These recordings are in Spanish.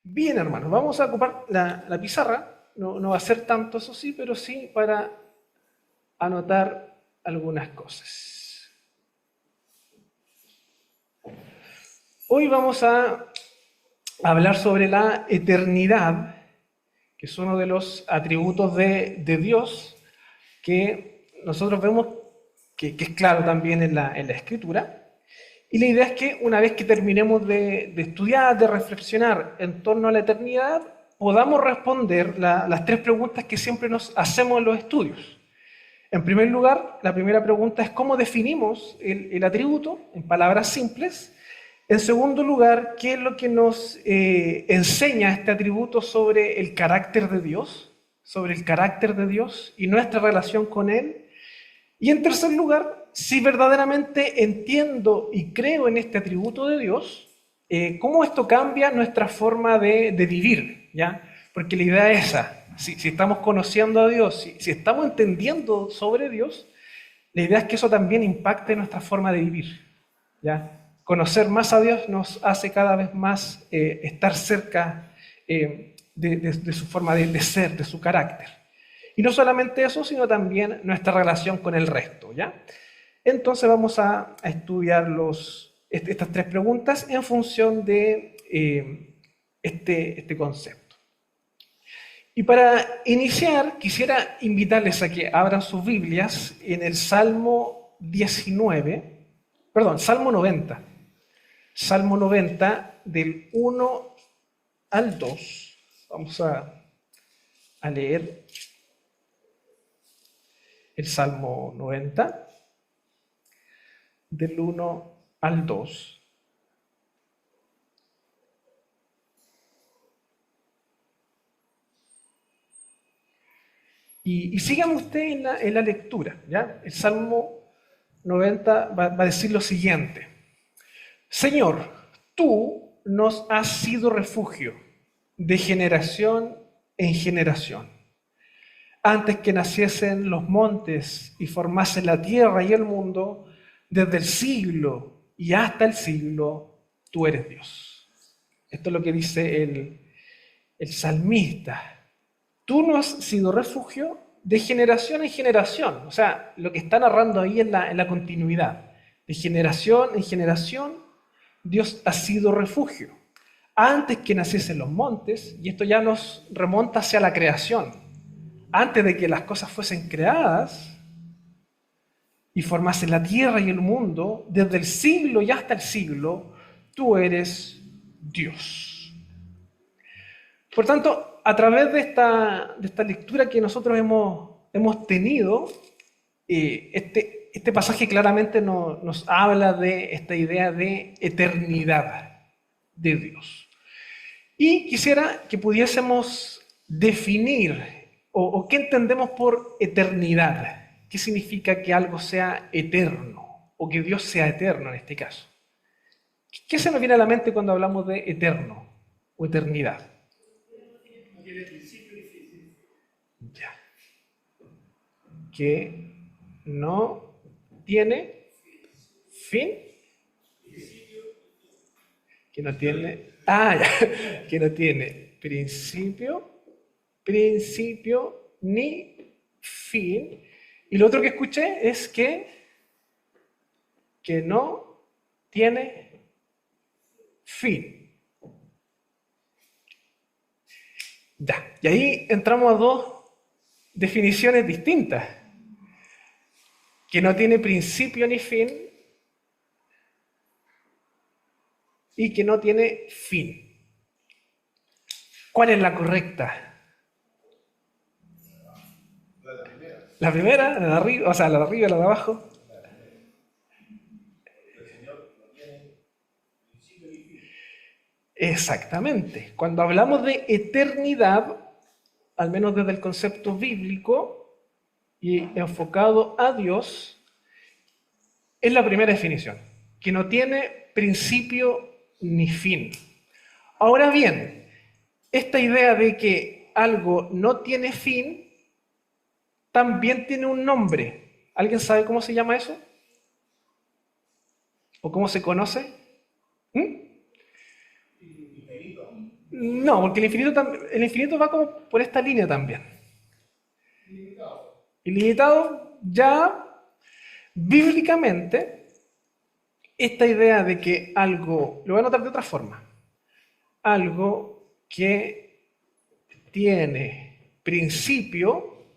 Bien, hermanos, vamos a ocupar la pizarra. No va a ser tanto, eso sí, pero sí para anotar algunas cosas. Hoy vamos a hablar sobre la eternidad, que es uno de los atributos de Dios que nosotros vemos que es claro también en la Escritura. Y la idea es que una vez que terminemos de estudiar, de reflexionar en torno a la eternidad, podamos responder las tres preguntas que siempre nos hacemos en los estudios. En primer lugar, la primera pregunta es cómo definimos el atributo en palabras simples. En segundo lugar, ¿qué es lo que nos enseña este atributo sobre el carácter de Dios? Sobre el carácter de Dios y nuestra relación con Él. Y en tercer lugar, si verdaderamente entiendo y creo en este atributo de Dios, ¿cómo esto cambia nuestra forma de vivir? ¿Ya? Porque la idea es esa. Si estamos conociendo a Dios, si estamos entendiendo sobre Dios, la idea es que eso también impacte nuestra forma de vivir. ¿Ya? Conocer más a Dios nos hace cada vez más estar cerca de su forma de ser, de su carácter. Y no solamente eso, sino también nuestra relación con el resto, ¿ya? Entonces vamos a estudiar estas tres preguntas en función de este concepto. Y para iniciar, quisiera invitarles a que abran sus Biblias en el Salmo 19, perdón, Salmo 90. Salmo 90, del 1 al 2. Vamos a leer el Salmo 90, del 1 al 2. Y síganme usted en la lectura, ¿ya? El Salmo 90 va a decir lo siguiente. Señor, tú nos has sido refugio de generación en generación. Antes que naciesen los montes y formasen la tierra y el mundo, desde el siglo y hasta el siglo, tú eres Dios. Esto es lo que dice el salmista. Tú nos has sido refugio de generación en generación. O sea, lo que está narrando ahí en la continuidad. De generación en generación, Dios ha sido refugio. Antes que naciesen los montes, y esto ya nos remonta hacia la creación. Antes de que las cosas fuesen creadas y formasen la tierra y el mundo, desde el siglo y hasta el siglo, tú eres Dios. Por tanto, a través de esta lectura que nosotros hemos tenido, este pasaje claramente nos habla de esta idea de eternidad de Dios. Y quisiera que pudiésemos definir o qué entendemos por eternidad. ¿Qué significa que algo sea eterno o que Dios sea eterno en este caso? ¿Qué se nos viene a la mente cuando hablamos de eterno o eternidad? Ya. Que no tiene fin, que no tiene, ya, que no tiene principio ni fin. Y lo otro que escuché es que no tiene fin. Ya, y ahí entramos a dos definiciones distintas. Que no tiene principio ni fin y que no tiene fin. ¿Cuál es la correcta? La primera, la de arriba, o sea, la de arriba, la de abajo. Exactamente. Cuando hablamos de eternidad, al menos desde el concepto bíblico y enfocado a Dios, es la primera definición, que no tiene principio ni fin. Ahora bien, esta idea de que algo no tiene fin también tiene un nombre. ¿Alguien sabe cómo se llama eso? ¿O cómo se conoce? ¿Mm? No, porque el infinito va como por esta línea también. Ilimitado, ya bíblicamente, esta idea de que algo, lo voy a notar de otra forma, algo que tiene principio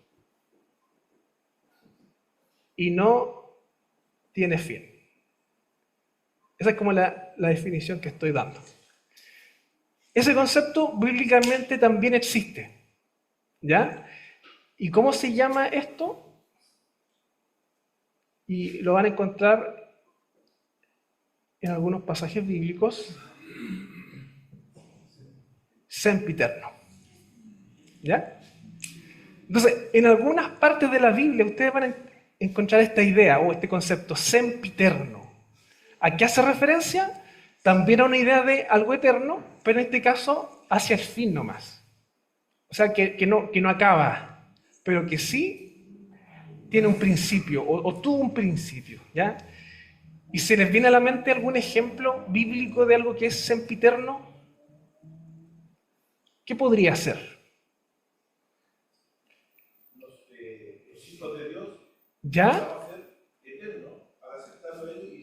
y no tiene fin. Esa es como la definición que estoy dando. Ese concepto bíblicamente también existe, ¿ya? ¿Y cómo se llama esto? Y lo van a encontrar en algunos pasajes bíblicos, sempiterno, ¿ya? Entonces, en algunas partes de la Biblia ustedes van a encontrar esta idea o este concepto, sempiterno. ¿A qué hace referencia? También a una idea de algo eterno, pero en este caso hacia el fin nomás. O sea, que no acaba, pero que sí tiene un principio o tuvo un principio, ¿ya? ¿Y se les viene a la mente algún ejemplo bíblico de algo que es sempiterno? ¿Qué podría ser? Los hijos de Dios ¿Ya? va a ser eterno al aceptarlo él y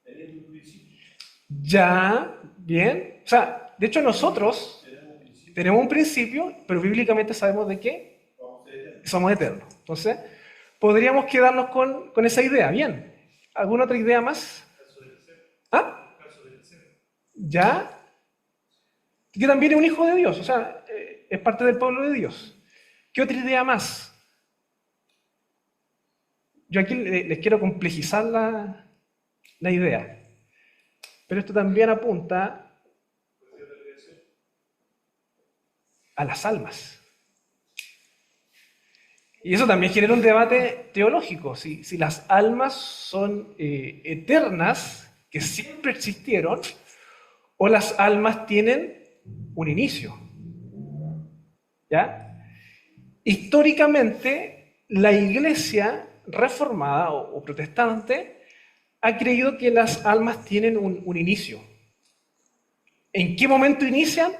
teniendo un principio. Ya, bien. O sea, de hecho nosotros tenemos un principio, pero bíblicamente sabemos de qué somos eternos. Entonces, podríamos quedarnos con esa idea. Bien. ¿Alguna otra idea más? ¿Ah? ¿Ya? Que también es un hijo de Dios, o sea, es parte del pueblo de Dios. ¿Qué otra idea más? Yo aquí les quiero complejizar la idea, pero esto también apunta a las almas. Y eso también genera un debate teológico, si las almas son eternas, que siempre existieron, o las almas tienen un inicio. ¿Ya? Históricamente, la iglesia reformada o protestante ha creído que las almas tienen un inicio. ¿En qué momento inician?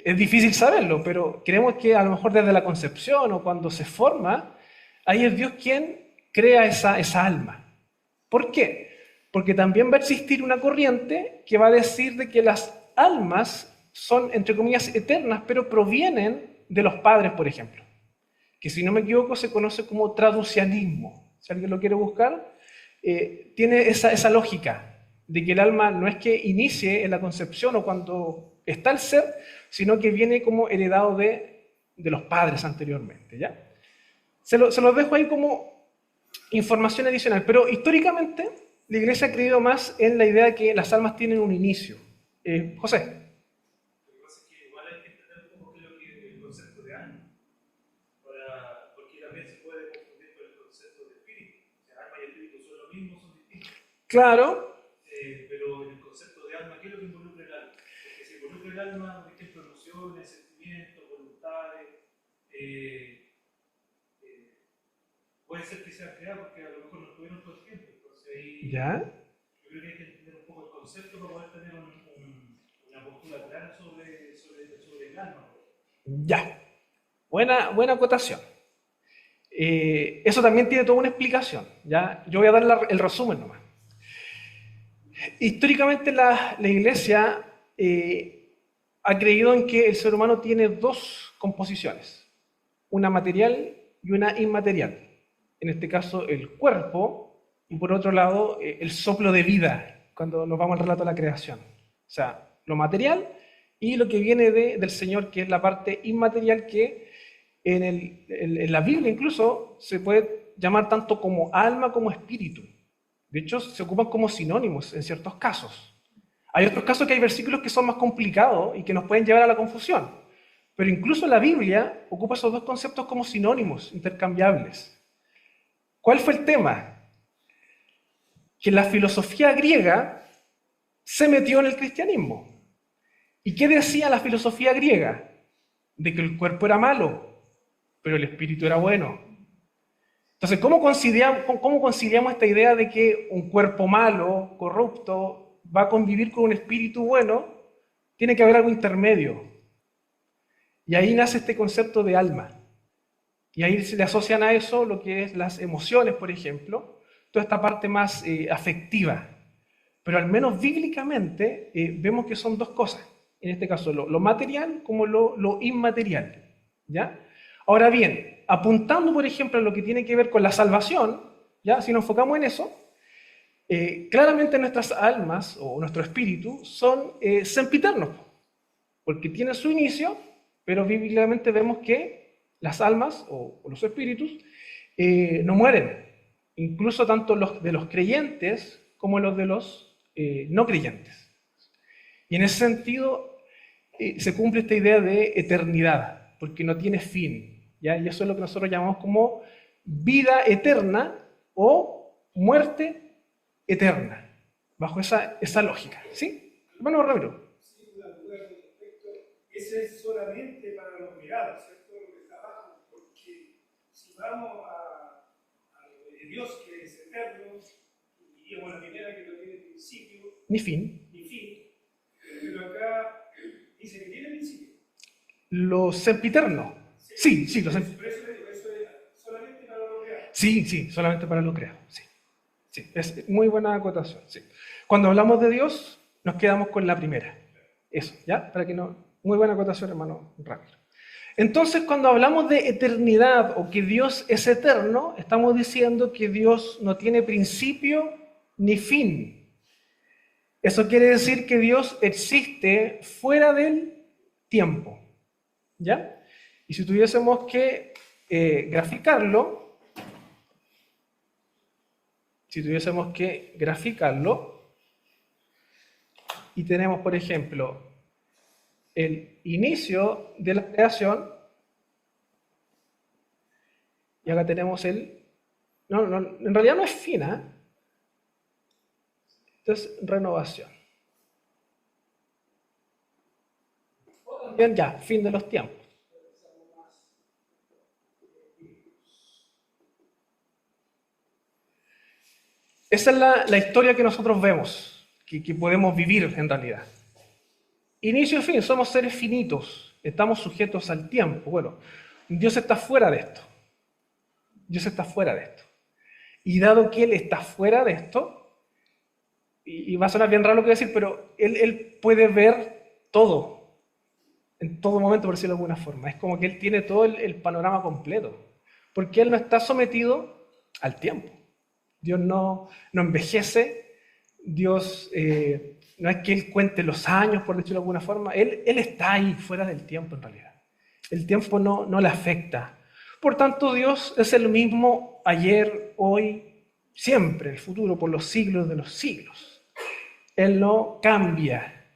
Es difícil saberlo, pero creemos que a lo mejor desde la concepción o cuando se forma, ahí es Dios quien crea esa alma. ¿Por qué? Porque también va a existir una corriente que va a decir de que las almas son, entre comillas, eternas, pero provienen de los padres, por ejemplo. Que si no me equivoco se conoce como traducianismo. Si alguien lo quiere buscar, tiene esa lógica de que el alma no es que inicie en la concepción o cuando está el ser, sino que viene como heredado de los padres anteriormente, ¿ya? Se los dejo ahí como información adicional, pero históricamente la iglesia ha creído más en la idea de que las almas tienen un inicio. José. Lo que pasa es que igual hay que entender un poco qué es lo que el concepto de alma, porque también se puede confundir con el concepto de espíritu. O sea, alma y espíritu son lo mismo, son distintos. Claro. Pero en el concepto de alma, ¿qué es lo que involucra el alma? Porque se involucra el alma, por ejemplo, emociones, sentimientos, voluntades. Puede ser que sea creado porque a lo mejor no estuvieron todo el tiempo. Entonces ahí ¿Ya? yo creo que hay que entender un poco el concepto para poder tener una postura clara sobre el alma. Ya. Buena acotación. Eso también tiene toda una explicación. ¿Ya? Yo voy a dar el resumen nomás. Históricamente la iglesia ha creído en que el ser humano tiene dos composiciones, una material y una inmaterial. En este caso el cuerpo y por otro lado el soplo de vida, cuando nos vamos al relato de la creación. O sea, lo material y lo que viene del Señor, que es la parte inmaterial que en la Biblia incluso se puede llamar tanto como alma como espíritu. De hecho, se ocupan como sinónimos en ciertos casos. Hay otros casos que hay versículos que son más complicados y que nos pueden llevar a la confusión. Pero incluso la Biblia ocupa esos dos conceptos como sinónimos, intercambiables. ¿Cuál fue el tema? Que la filosofía griega se metió en el cristianismo. ¿Y qué decía la filosofía griega? De que el cuerpo era malo, pero el espíritu era bueno. Entonces, ¿cómo conciliamos esta idea de que un cuerpo malo, corrupto, va a convivir con un espíritu bueno? tiene que haber algo intermedio. Y ahí nace este concepto de alma. Y ahí se le asocian a eso lo que es las emociones, por ejemplo, toda esta parte más afectiva. Pero al menos bíblicamente vemos que son dos cosas. En este caso, lo material como lo inmaterial. ¿Ya? Ahora bien, apuntando, por ejemplo, a lo que tiene que ver con la salvación, ¿ya? Si nos enfocamos en eso, claramente nuestras almas o nuestro espíritu son sempiternos, porque tienen su inicio, pero bíblicamente vemos que las almas o los espíritus no mueren, incluso tanto los de los creyentes como los de los no creyentes. Y en ese sentido se cumple esta idea de eternidad, porque no tiene fin, ¿ya? Y eso es lo que nosotros llamamos como vida eterna o muerte eterna, bajo esa lógica. ¿Sí? Hermano Ramiro. Sí, una duda con respecto. Ese es solamente para los mirados, ¿cierto? Lo que está abajo, porque si vamos a lo de Dios, que es eterno, diríamos la primera que no tiene principio Ni fin. ni fin, pero acá dice que tiene principio. Los sempiternos. Sí, los sempiternos. Por eso digo, eso es solamente para los mirados. Sí, solamente para lo creado. Sí, es muy buena acotación. Sí. Cuando hablamos de Dios, nos quedamos con la primera. Eso, ¿ya? Para que no. Muy buena acotación, hermano Ramiro. Entonces, cuando hablamos de eternidad o que Dios es eterno, estamos diciendo que Dios no tiene principio ni fin. Eso quiere decir que Dios existe fuera del tiempo. ¿Ya? Y si tuviésemos que graficarlo, y tenemos, por ejemplo, el inicio de la creación, y acá tenemos en realidad no es fin, ¿eh? Esto es renovación. Bien, ya, fin de los tiempos. Esa es la historia que nosotros vemos, que podemos vivir en realidad. Inicio y fin, somos seres finitos, estamos sujetos al tiempo. Bueno, Dios está fuera de esto. Y dado que Él está fuera de esto, y va a sonar bien raro lo que voy a decir, pero Él puede ver todo, en todo momento, por decirlo de alguna forma. Es como que Él tiene todo el panorama completo, porque Él no está sometido al tiempo. Dios no envejece, Dios no es que Él cuente los años, por decirlo de alguna forma, Él está ahí, fuera del tiempo en realidad. El tiempo no le afecta. Por tanto, Dios es el mismo ayer, hoy, siempre, el futuro, por los siglos de los siglos. Él no cambia.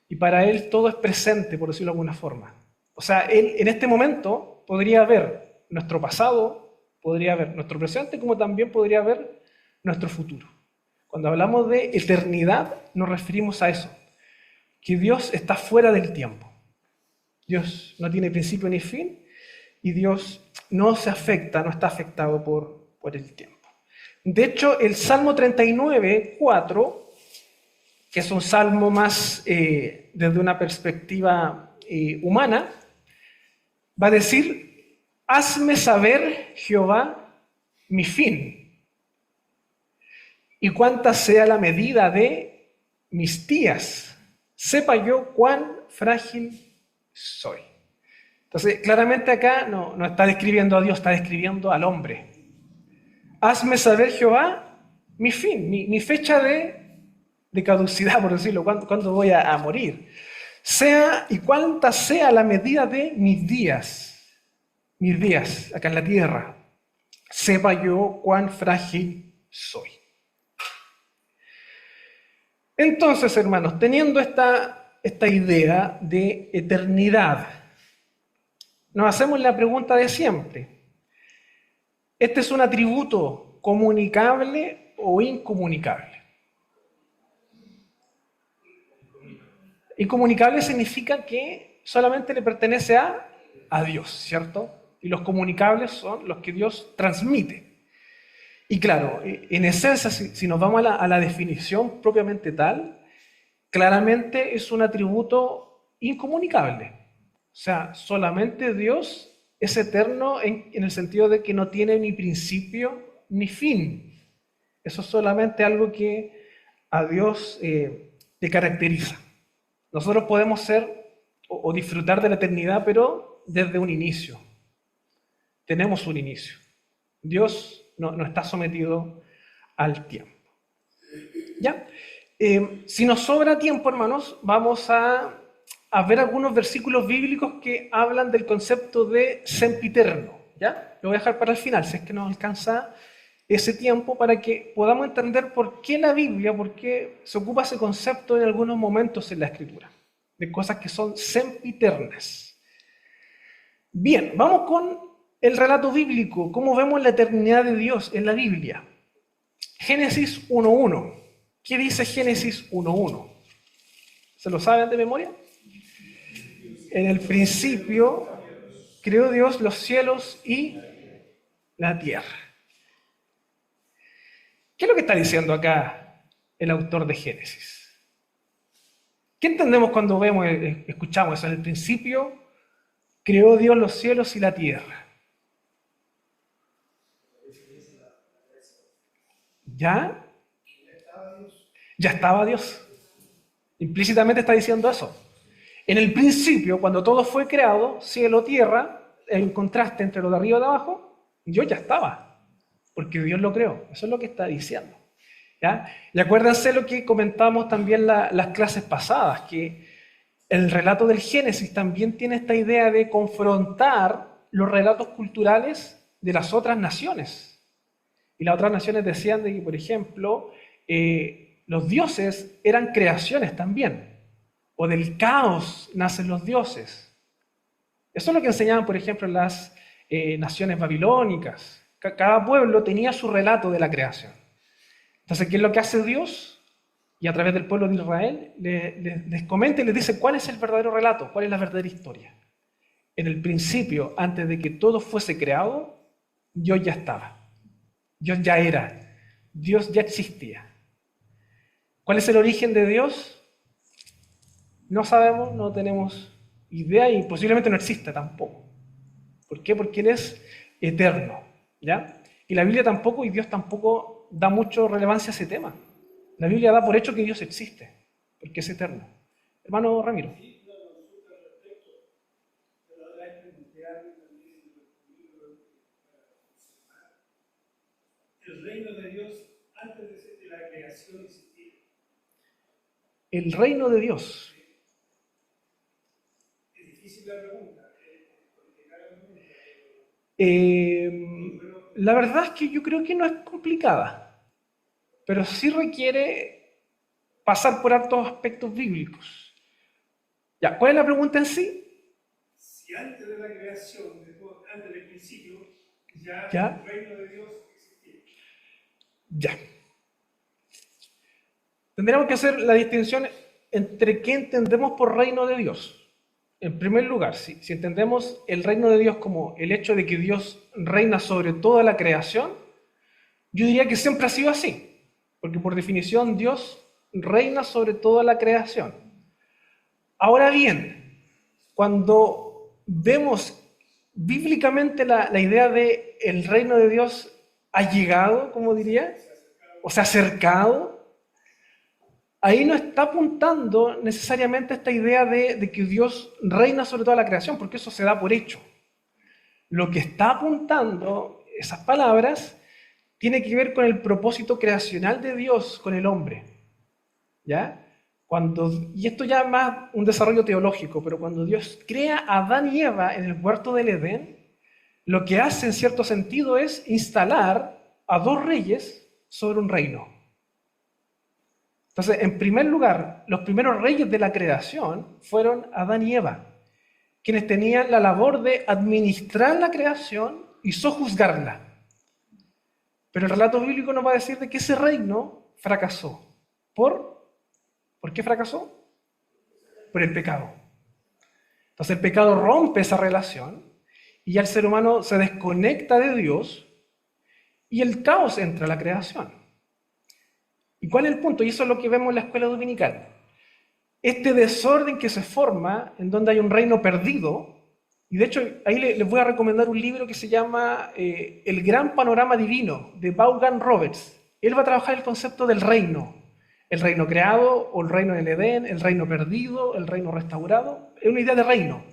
Y para Él todo es presente, por decirlo de alguna forma. O sea, Él en este momento podría ver nuestro pasado, podría ver nuestro presente, como también podría ver nuestro futuro. Cuando hablamos de eternidad, nos referimos a eso, que Dios está fuera del tiempo. Dios no tiene principio ni fin, y Dios no está afectado por el tiempo. De hecho, el Salmo 39, 4, que es un salmo más desde una perspectiva humana, va a decir: hazme saber, Jehová, mi fin, y cuánta sea la medida de mis días, sepa yo cuán frágil soy. Entonces, claramente acá no está describiendo a Dios, está describiendo al hombre. Hazme saber, Jehová, mi fin, mi fecha de caducidad, por decirlo, cuándo voy a morir. Sea y cuánta sea la medida de mis días acá en la tierra, sepa yo cuán frágil soy. Entonces, hermanos, teniendo esta idea de eternidad, nos hacemos la pregunta de siempre: ¿este es un atributo comunicable o incomunicable? Incomunicable significa que solamente le pertenece a Dios, ¿cierto? Y los comunicables son los que Dios transmite. Y claro, en esencia, si nos vamos a la definición propiamente tal, claramente es un atributo incomunicable. O sea, solamente Dios es eterno en el sentido de que no tiene ni principio ni fin. Eso es solamente algo que a Dios le caracteriza. Nosotros podemos ser o disfrutar de la eternidad, pero desde un inicio. Tenemos un inicio. Dios no está sometido al tiempo. ¿Ya? Si nos sobra tiempo, hermanos, vamos a ver algunos versículos bíblicos que hablan del concepto de sempiterno. ¿Ya? Lo voy a dejar para el final, si es que nos alcanza ese tiempo, para que podamos entender por qué la Biblia, por qué se ocupa ese concepto en algunos momentos en la Escritura, de cosas que son sempiternas. Bien, vamos con el relato bíblico, cómo vemos la eternidad de Dios en la Biblia. Génesis 1.1. ¿Qué dice Génesis 1.1? ¿Se lo saben de memoria? En el principio creó Dios los cielos y la tierra. ¿Qué es lo que está diciendo acá el autor de Génesis? ¿Qué entendemos cuando vemos, escuchamos eso? En el principio creó Dios los cielos y la tierra. ¿Ya? Ya estaba Dios. Implícitamente está diciendo eso. En el principio, cuando todo fue creado, cielo, tierra, el contraste entre lo de arriba y de abajo, Dios ya estaba. Porque Dios lo creó. Eso es lo que está diciendo. ¿Ya? Y acuérdense lo que comentamos también las clases pasadas, que el relato del Génesis también tiene esta idea de confrontar los relatos culturales de las otras naciones. Y las otras naciones decían de que, por ejemplo, los dioses eran creaciones también. O del caos nacen los dioses. Eso es lo que enseñaban, por ejemplo, en las naciones babilónicas. Cada pueblo tenía su relato de la creación. Entonces, ¿qué es lo que hace Dios? Y a través del pueblo de Israel les comenta y les dice cuál es el verdadero relato, cuál es la verdadera historia. En el principio, antes de que todo fuese creado, Dios ya estaba. Dios ya era. Dios ya existía. ¿Cuál es el origen de Dios? No sabemos, no tenemos idea y posiblemente no exista tampoco. ¿Por qué? Porque Él es eterno, ¿ya? Y la Biblia tampoco, y Dios tampoco da mucha relevancia a ese tema. La Biblia da por hecho que Dios existe, porque es eterno. Hermano Ramiro. El reino de Dios antes de la creación existía. El reino de Dios. Es difícil la pregunta. La verdad es que yo creo que no es complicada, pero sí requiere pasar por altos aspectos bíblicos. Ya, ¿cuál es la pregunta en sí? Si antes de la creación, antes del principio, ya ¿Ya? el reino de Dios existía. Ya. Tendríamos que hacer la distinción entre qué entendemos por reino de Dios. En primer lugar, si entendemos el reino de Dios como el hecho de que Dios reina sobre toda la creación, yo diría que siempre ha sido así, porque por definición Dios reina sobre toda la creación. Ahora bien, cuando vemos bíblicamente la idea de el reino de Dios ha llegado, como diría, o se ha acercado, ahí no está apuntando necesariamente esta idea de que Dios reina sobre toda la creación, porque eso se da por hecho. Lo que está apuntando esas palabras tiene que ver con el propósito creacional de Dios con el hombre. ¿Ya? Y esto ya es más un desarrollo teológico, pero cuando Dios crea a Adán y Eva en el huerto del Edén, lo que hace en cierto sentido es instalar a dos reyes sobre un reino. Entonces, en primer lugar, los primeros reyes de la creación fueron Adán y Eva, quienes tenían la labor de administrar la creación y sojuzgarla. Pero el relato bíblico nos va a decir de que ese reino fracasó. ¿Por qué fracasó? Por el pecado. Entonces el pecado rompe esa relación y ya el ser humano se desconecta de Dios y el caos entra a la creación. ¿Y cuál es el punto? Y eso es lo que vemos en la escuela dominical. este desorden que se forma en donde hay un reino perdido. Y de hecho, ahí les voy a recomendar un libro que se llama El Gran Panorama Divino, de Vaughan Roberts. Él va a trabajar el concepto del reino. El reino creado, o el reino del Edén, el reino perdido, el reino restaurado. Es una idea de reino.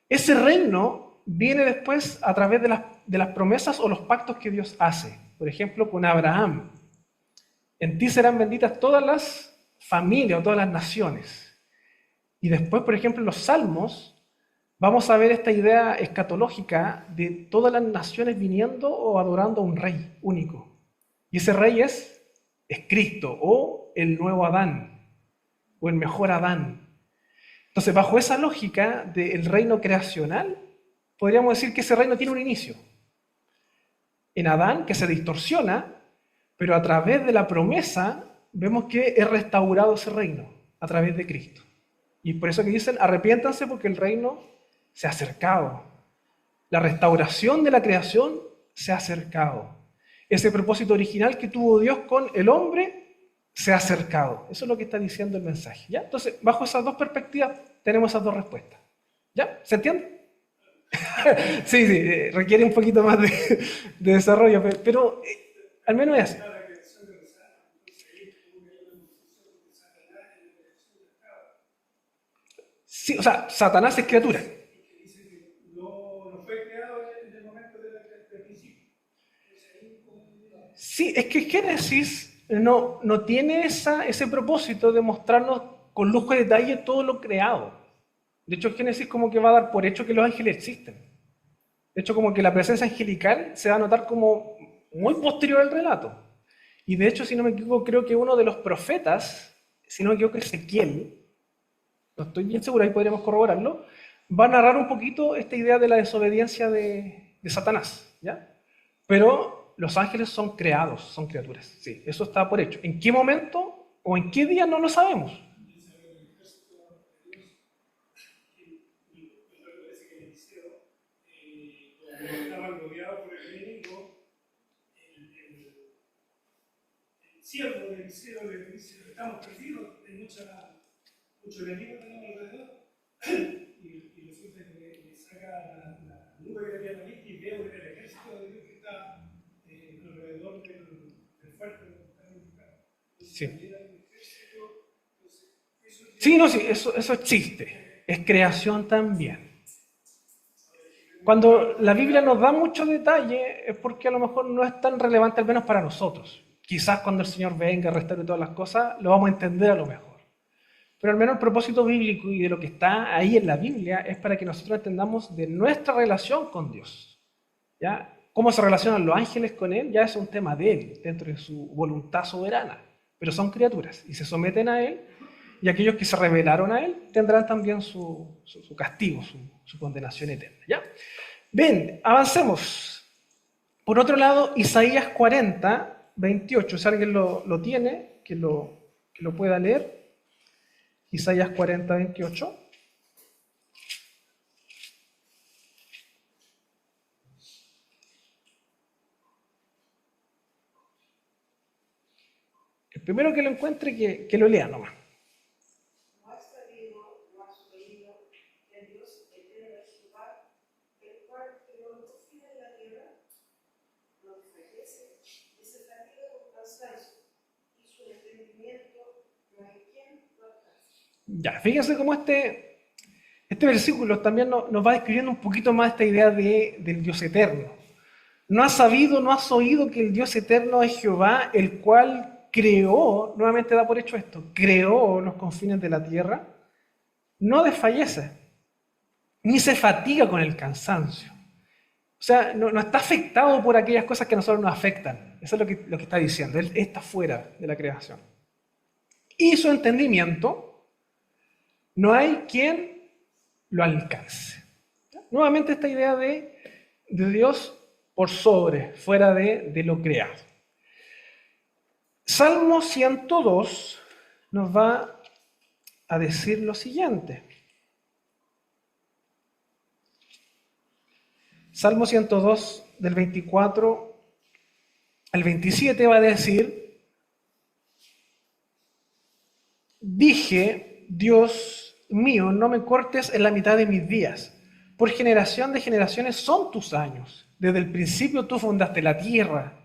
Ese reino viene después a través de las promesas o los pactos que Dios hace. Por ejemplo, con Abraham. En ti serán benditas todas las familias o todas las naciones. Y después, por ejemplo, en los Salmos, vamos a ver esta idea escatológica de todas las naciones viniendo o adorando a un rey único. Y ese rey es Cristo, o el nuevo Adán, o el mejor Adán. Entonces, bajo esa lógica del reino creacional, podríamos decir que ese reino tiene un inicio. En Adán, que se distorsiona, pero a través de la promesa, vemos que es restaurado ese reino, a través de Cristo. Y por eso que dicen, arrepiéntanse porque el reino se ha acercado. La restauración de la creación se ha acercado. Ese propósito original que tuvo Dios con el hombre se ha acercado. Eso es lo que está diciendo el mensaje. ¿Ya? Entonces, bajo esas dos perspectivas, tenemos esas dos respuestas. ¿Ya? ¿Se entiende? Sí, requiere un poquito más de desarrollo, pero al menos es así. Sí, o sea, Satanás es criatura. No fue creado en el momento del principio. Sí, es que Génesis no tiene ese propósito de mostrarnos con lujo de detalle todo lo creado. De hecho, Génesis como que va a dar por hecho que los ángeles existen. De hecho, como que la presencia angelical se va a notar como muy posterior al relato. Y de hecho, si no me equivoco, creo que uno de los profetas, si no me equivoco, Ezequiel, no estoy bien seguro, ahí podríamos corroborarlo, va a narrar un poquito esta idea de la desobediencia de Satanás, ¿ya? Pero los ángeles son creados, son criaturas, sí, eso está por hecho. ¿En qué momento o en qué día no lo sabemos? Estaban rodeados por el enemigo, el siervo de Eliseo le dice, estamos perdidos, hay mucho enemigo tenemos alrededor. Y resulta que le saca la nube que había ahí y veo el ejército de Dios que está alrededor del fuerte donde está ubicado. Sí. Sí, no, sí, eso existe, es creación también. Cuando la Biblia nos da mucho detalle es porque a lo mejor no es tan relevante, al menos para nosotros. Quizás cuando el Señor venga, restaure todas las cosas, lo vamos a entender a lo mejor. Pero al menos el propósito bíblico y de lo que está ahí en la Biblia es para que nosotros entendamos de nuestra relación con Dios. ¿Ya? Cómo se relacionan los ángeles con Él, ya es un tema de Él, dentro de su voluntad soberana. Pero son criaturas y se someten a Él, y aquellos que se rebelaron a Él tendrán también su castigo, su condenación eterna. ¿Ya? Bien, avancemos. Por otro lado, Isaías 40, 28, si alguien lo tiene, que lo pueda leer. Isaías 40, 28. El primero que lo encuentre, que lo lea nomás. No has sabido, no has oído, que el Dios eterno es Jehová, el cual creó los confines de la tierra, no desfallece, y se fatiga con cansancio, y su entendimiento no hay quien lo alcance. Ya, fíjense cómo este versículo también nos va describiendo un poquito más esta idea del Dios eterno. No has sabido, no has oído que el Dios eterno es Jehová, el cual creó, nuevamente da por hecho esto, creó los confines de la tierra, no desfallece, ni se fatiga con el cansancio. O sea, no está afectado por aquellas cosas que a nosotros nos afectan. Eso es lo que está diciendo. Él está fuera de la creación. Y su entendimiento, no hay quien lo alcance. Nuevamente esta idea de Dios por sobre, fuera de lo creado. Salmo 102 nos va a decir lo siguiente. Salmo 102 del 24 al 27 va a decir: dije, Dios mío, no me cortes en la mitad de mis días. Por generación de generaciones son tus años. Desde el principio tú fundaste la tierra,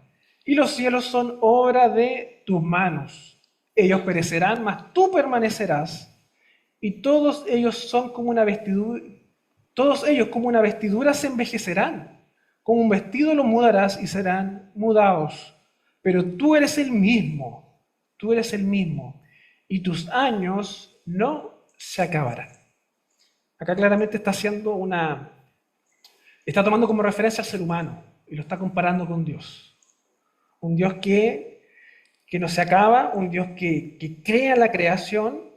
y los cielos son obra de tus manos. Ellos perecerán, mas tú permanecerás, y todos ellos como una vestidura se envejecerán. Como un vestido los mudarás y serán mudados. Pero tú eres el mismo, y tus años no se acabarán. Acá claramente está tomando como referencia al ser humano y lo está comparando con Dios. Un Dios que no se acaba, un Dios que crea la creación.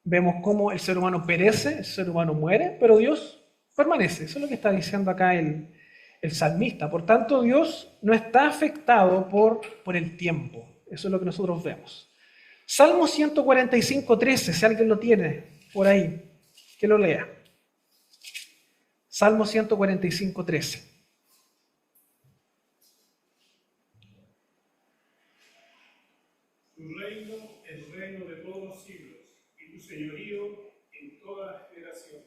Vemos cómo el ser humano perece, el ser humano muere, pero Dios permanece. Eso es lo que está diciendo acá el salmista. Por tanto, Dios no está afectado por el tiempo. Eso es lo que nosotros vemos. Salmo 145:13, si alguien lo tiene por ahí, que lo lea. Salmo 145:13. Tu reino es reino de todos los siglos, y tu señorío en todas las generaciones.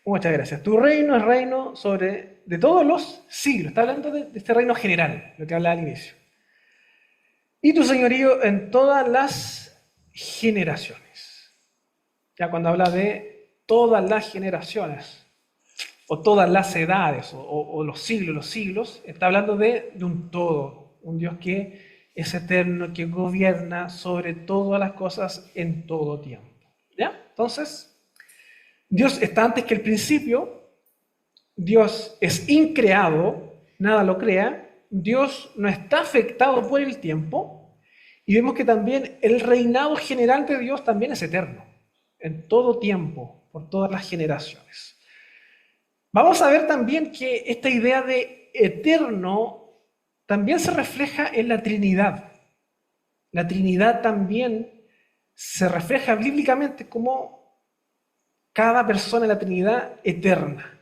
Muchas gracias. Tu reino es reino de todos los siglos. Está hablando de este reino general, lo que hablaba al inicio. Y tu señorío en todas las generaciones. Ya cuando habla de todas las generaciones, o todas las edades, o los siglos, está hablando de un todo, un Dios que es eterno, que gobierna sobre todas las cosas en todo tiempo. ¿Ya? Entonces, Dios está antes que el principio, Dios es increado, nada lo crea, Dios no está afectado por el tiempo, y vemos que también el reinado general de Dios también es eterno, en todo tiempo, por todas las generaciones. Vamos a ver también que esta idea de eterno también se refleja en la Trinidad. La Trinidad también se refleja bíblicamente como cada persona en la Trinidad eterna.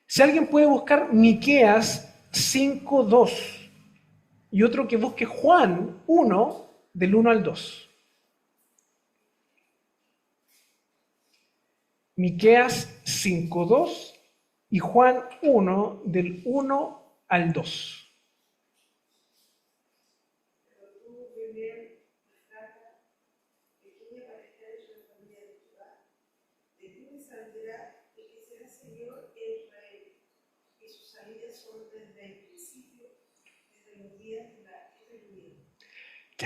Si alguien puede buscar Miqueas 5:2 y otro que busque Juan 1, del 1 al 2. Miqueas 5:2 y Juan 1, del 1 al 2.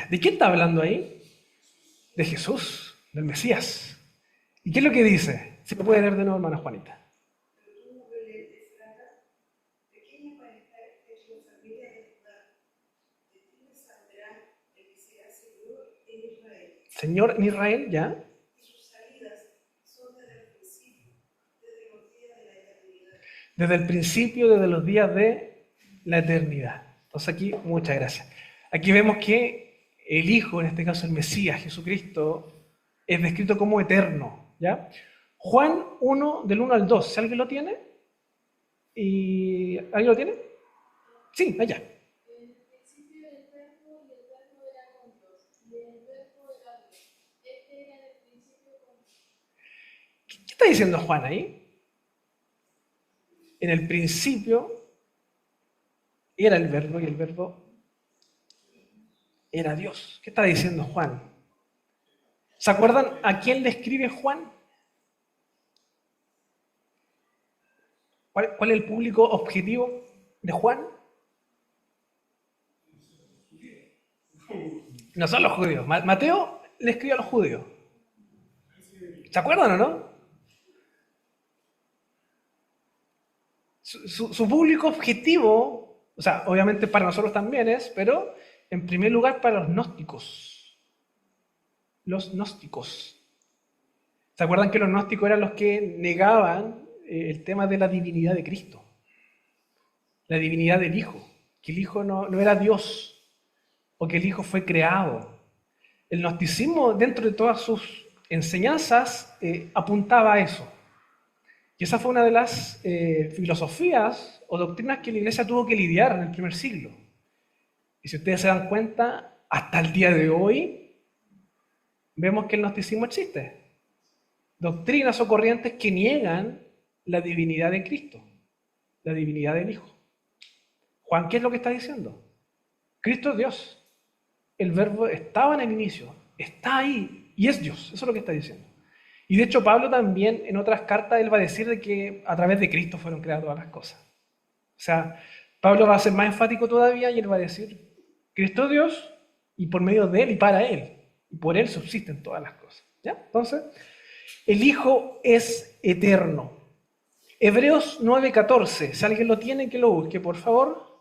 ¿De quién está hablando ahí? De Jesús, del Mesías. ¿Y qué es lo que dice? Si me puede leer de nuevo, hermana Juanita. Señor en Israel, ¿ya? Desde el principio, desde los días de la eternidad. Entonces aquí, muchas gracias. Aquí vemos que el Hijo, en este caso el Mesías, Jesucristo, es descrito como eterno, ¿ya? Juan 1, del 1 al 2, ¿si alguien lo tiene? ¿Alguien lo tiene? Sí, allá. En el principio el verbo, y el verbo era con Dios, y el verbo era Dios. Este era en el principio con Dios. ¿Qué está diciendo Juan ahí? En el principio era el verbo, y el verbo era Dios. ¿Qué está diciendo Juan? ¿Se acuerdan a quién le escribe Juan? ¿Cuál es el público objetivo de Juan? No son los judíos. Mateo le escribe a los judíos. ¿Se acuerdan o no? Su público objetivo, o sea, obviamente para nosotros también es, pero en primer lugar para los gnósticos. Los gnósticos. ¿Se acuerdan que los gnósticos eran los que negaban el tema de la divinidad de Cristo? La divinidad del Hijo. Que el Hijo no era Dios, o que el Hijo fue creado. El gnosticismo, dentro de todas sus enseñanzas, apuntaba a eso. Y esa fue una de las filosofías o doctrinas que la Iglesia tuvo que lidiar en el primer siglo. Y si ustedes se dan cuenta, hasta el día de hoy, vemos que el gnosticismo existe. doctrinas o corrientes que niegan la divinidad de Cristo, la divinidad del Hijo. Juan, ¿qué es lo que está diciendo? Cristo es Dios. El verbo estaba en el inicio, está ahí y es Dios. Eso es lo que está diciendo. Y de hecho Pablo también en otras cartas él va a decir de que a través de Cristo fueron creadas todas las cosas. O sea, Pablo va a ser más enfático todavía y él va a decir, Cristo es Dios y por medio de él y para él. Y por él subsisten todas las cosas. ¿Ya? Entonces, el Hijo es eterno. Hebreos 9:14. Si alguien lo tiene, que lo busque, por favor.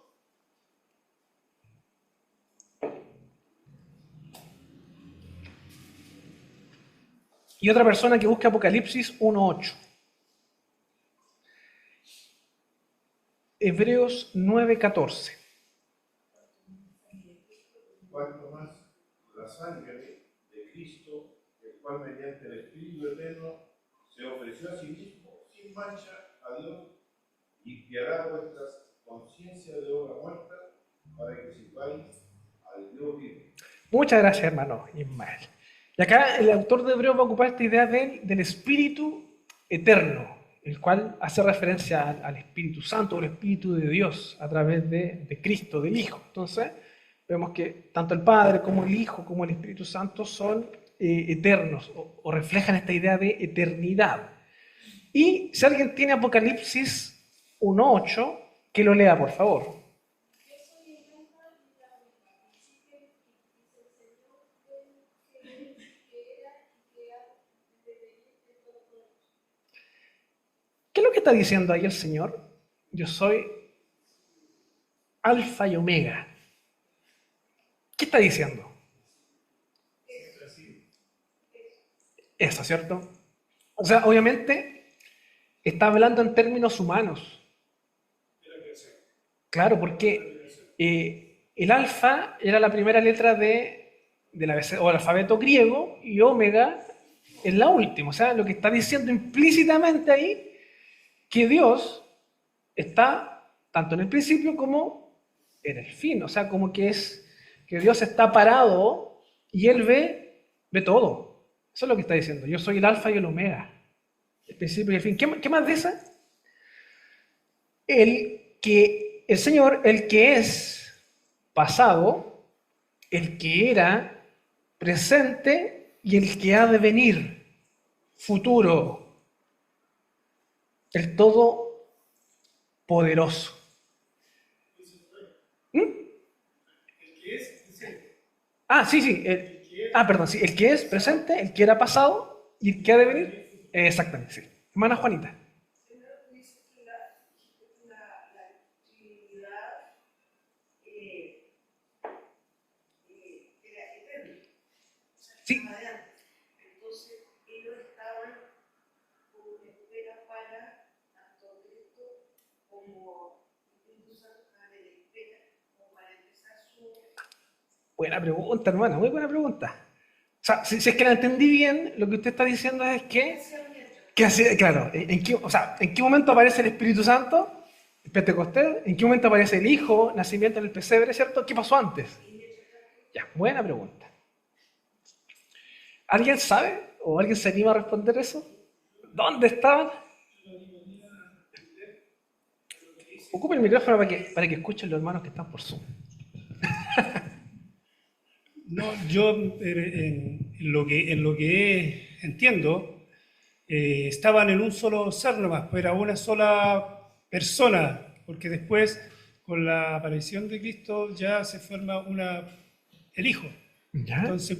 Y otra persona que busque Apocalipsis 1:8. Hebreos 9:14. Cuanto más la sangre de Cristo, el cual mediante el Espíritu Eterno se ofreció a sí mismo sin mancha a Dios, limpiará vuestras conciencias de obra muerta para que sirváis al Dios vivo. Muchas gracias, hermano Ismael. Y acá el autor de Hebreos va a ocupar esta idea del Espíritu eterno, el cual hace referencia al Espíritu Santo, al Espíritu de Dios, a través de Cristo, del Hijo. Entonces, vemos que tanto el Padre como el Hijo, como el Espíritu Santo son eternos, o reflejan esta idea de eternidad. Y si alguien tiene Apocalipsis 1:8, que lo lea, por favor. Yo soy el Alfa y la Omega, el principio y el fin, dice el Señor, el que era y que ha de venir, el Todopoderoso. ¿Qué es lo que está diciendo ahí el Señor? Yo soy Alfa y Omega. ¿Qué está diciendo? Eso, ¿cierto? O sea, obviamente está hablando en términos humanos. Claro, porque el alfa era la primera letra del alfabeto griego y omega es la última. O sea, lo que está diciendo implícitamente ahí que Dios está tanto en el principio como en el fin. O sea, como que Dios está parado y Él ve todo. Eso es lo que está diciendo. Yo soy el alfa y el omega, el principio y el fin. ¿Qué más dice? El Señor, el que es pasado, el que era presente y el que ha de venir, futuro, el todopoderoso. El que es presente. Ah, sí, perdón, sí, el que es presente, el que era pasado y el que ha de venir. Exactamente, sí. Hermana Juanita. Primero tú dices que la Trinidad era eterna. O sea, Sí. estaba de antes. Entonces, ellos estaban como en espera para tanto Cristo como Espíritu Santo estaban en espera como para empezar su. Buena pregunta, hermana, muy buena pregunta. O sea, si es que la entendí bien, lo que usted está diciendo es que claro, ¿en qué momento aparece el Espíritu Santo? El Pentecostés. ¿En qué momento aparece el Hijo, nacimiento en el pesebre, ¿cierto? ¿Qué pasó antes? Ya, buena pregunta. ¿Alguien sabe? ¿O alguien se anima a responder eso? ¿Dónde estaban? Ocupe el micrófono para que escuchen los hermanos que están por Zoom. No, yo en lo que entiendo, estaban en un solo ser nomás, pues era una sola persona, porque después, con la aparición de Cristo, ya se forma el Hijo. ¿Ya? Entonces,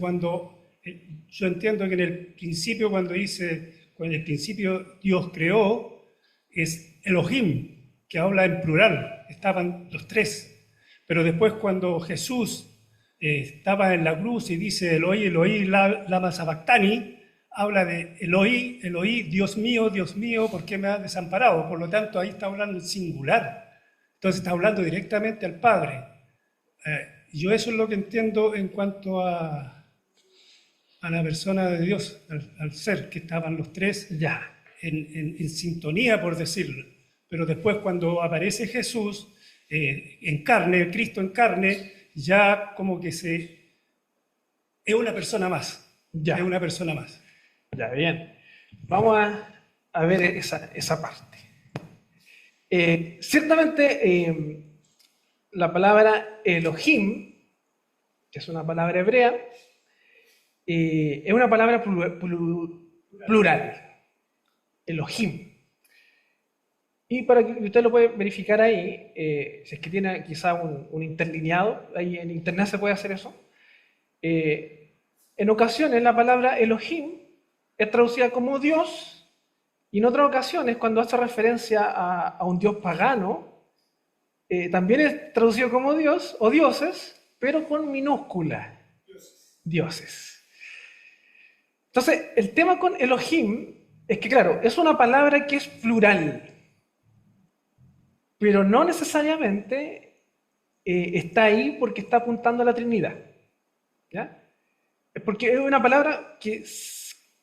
yo entiendo que en el principio, cuando en el principio Dios creó, es Elohim, que habla en plural, estaban los tres. Pero después, cuando Jesús estaba en la cruz y dice Eloi, Eloi, lama sabactani, habla de Eloi, Eloi, Dios mío, ¿por qué me has desamparado? Por lo tanto, ahí está hablando en singular. Entonces está hablando directamente al Padre. Yo eso es lo que entiendo en cuanto a la persona de Dios, al ser, que estaban los tres Ya. en sintonía, por decirlo. Pero después, cuando aparece Jesús en carne, Cristo en carne, ya como que es una persona más. Ya. Es una persona más. Ya, bien. Vamos a ver esa parte. Ciertamente, la palabra Elohim, que es una palabra hebrea, es una palabra plural. Elohim. Y para que usted lo puede verificar ahí, si es que tiene quizá un interlineado, ahí en internet se puede hacer eso. En ocasiones la palabra Elohim es traducida como Dios, y en otras ocasiones, cuando hace referencia a un dios pagano, también es traducido como Dios o dioses, pero con minúscula. Dioses. Entonces, el tema con Elohim es que, claro, es una palabra que es plural, pero no necesariamente está ahí porque está apuntando a la Trinidad. ¿Ya? Porque es una palabra que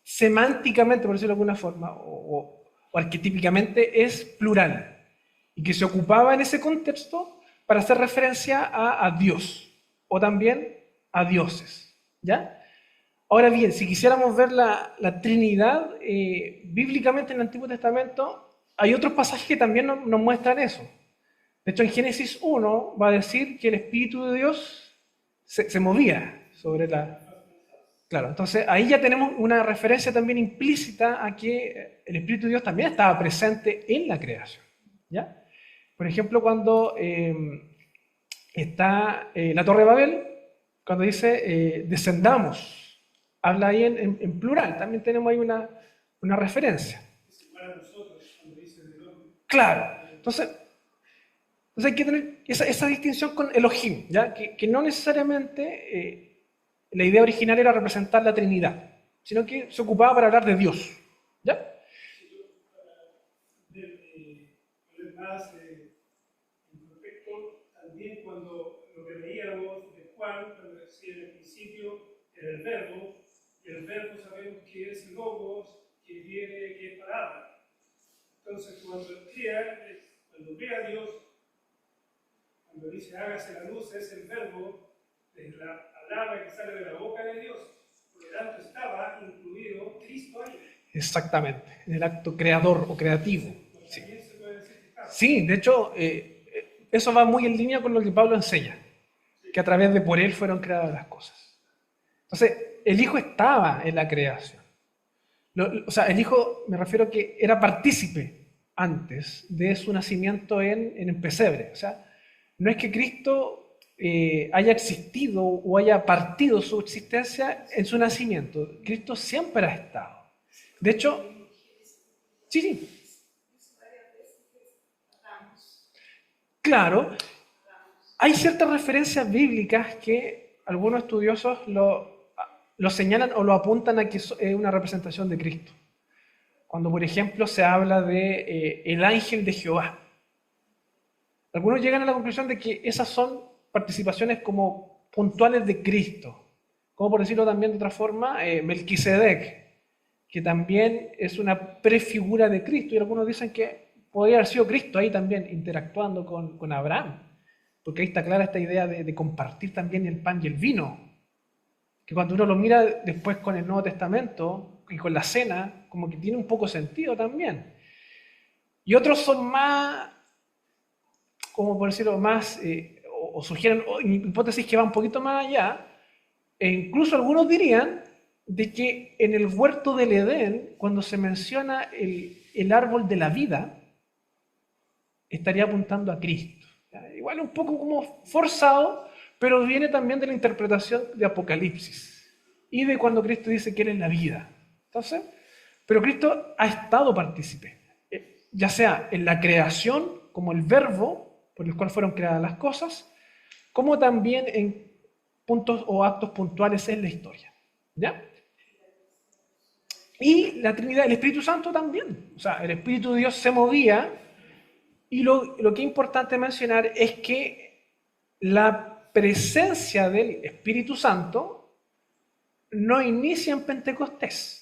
semánticamente, por decirlo de alguna forma, o arquetípicamente es plural, y que se ocupaba en ese contexto para hacer referencia a Dios, o también a dioses. ¿Ya? Ahora bien, si quisiéramos ver la Trinidad bíblicamente en el Antiguo Testamento, hay otros pasajes que también nos muestran eso. De hecho, en Génesis 1 va a decir que el Espíritu de Dios se movía sobre la... Claro, entonces ahí ya tenemos una referencia también implícita a que el Espíritu de Dios también estaba presente en la creación. ¿Ya? Por ejemplo, cuando está la Torre de Babel, cuando dice descendamos, habla ahí en plural, también tenemos ahí una referencia. Claro, entonces hay que tener esa distinción con Elohim, ¿ya? Que no necesariamente la idea original era representar la Trinidad, sino que se ocupaba para hablar de Dios. ¿Ya? Más imperfecto, también cuando lo que leíamos de Juan, cuando decía en el principio era el verbo, y el verbo sabemos que es logos, que es palabra. Entonces, cuando ve a Dios, cuando dice hágase la luz, es el verbo, es la palabra que sale de la boca de Dios. Por lo tanto, estaba incluido Cristo ahí. Exactamente, en el acto creador o creativo. Sí, sí, de hecho, eso va muy en línea con lo que Pablo enseña, que a través de por él fueron creadas las cosas. Entonces, el Hijo estaba en la creación. O sea, el Hijo, me refiero a que era partícipe antes de su nacimiento en el pesebre. O sea, no es que Cristo haya existido o haya partido su existencia en su nacimiento. Cristo siempre ha estado. De hecho, sí. Claro, hay ciertas referencias bíblicas que algunos estudiosos lo señalan o lo apuntan a que es una representación de Cristo. Cuando, por ejemplo, se habla de el ángel de Jehová. Algunos llegan a la conclusión de que esas son participaciones como puntuales de Cristo. Como por decirlo también de otra forma, Melquisedec, que también es una prefigura de Cristo. Y algunos dicen que podría haber sido Cristo ahí también interactuando con Abraham. Porque ahí está clara esta idea de compartir también el pan y el vino. Que cuando uno lo mira después con el Nuevo Testamento y con la cena, como que tiene un poco sentido también. Y otros son más, como por decirlo, más, o sugieren hipótesis que van un poquito más allá, e incluso algunos dirían de que en el huerto del Edén, cuando se menciona el árbol de la vida, estaría apuntando a Cristo. Igual un poco como forzado, pero viene también de la interpretación de Apocalipsis y de cuando Cristo dice que Él es la vida. Entonces, pero Cristo ha estado partícipe, ya sea en la creación, como el verbo por el cual fueron creadas las cosas, como también en puntos o actos puntuales en la historia. ¿Ya? Y la Trinidad, el Espíritu Santo también. O sea, el Espíritu de Dios se movía, y lo que es importante mencionar es que la presencia del Espíritu Santo no inicia en Pentecostés.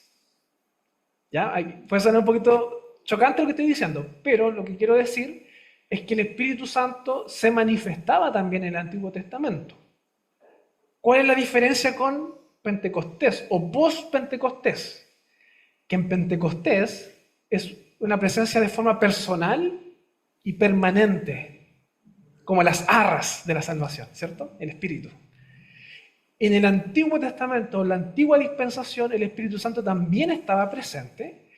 ¿Ya? Puede sonar un poquito chocante lo que estoy diciendo, pero lo que quiero decir es que el Espíritu Santo se manifestaba también en el Antiguo Testamento. ¿Cuál es la diferencia con Pentecostés o post-Pentecostés? que en Pentecostés es una presencia de forma personal y permanente, como las arras de la salvación, ¿cierto? El Espíritu. En el Antiguo Testamento, en la antigua dispensación, el Espíritu Santo también estaba presente,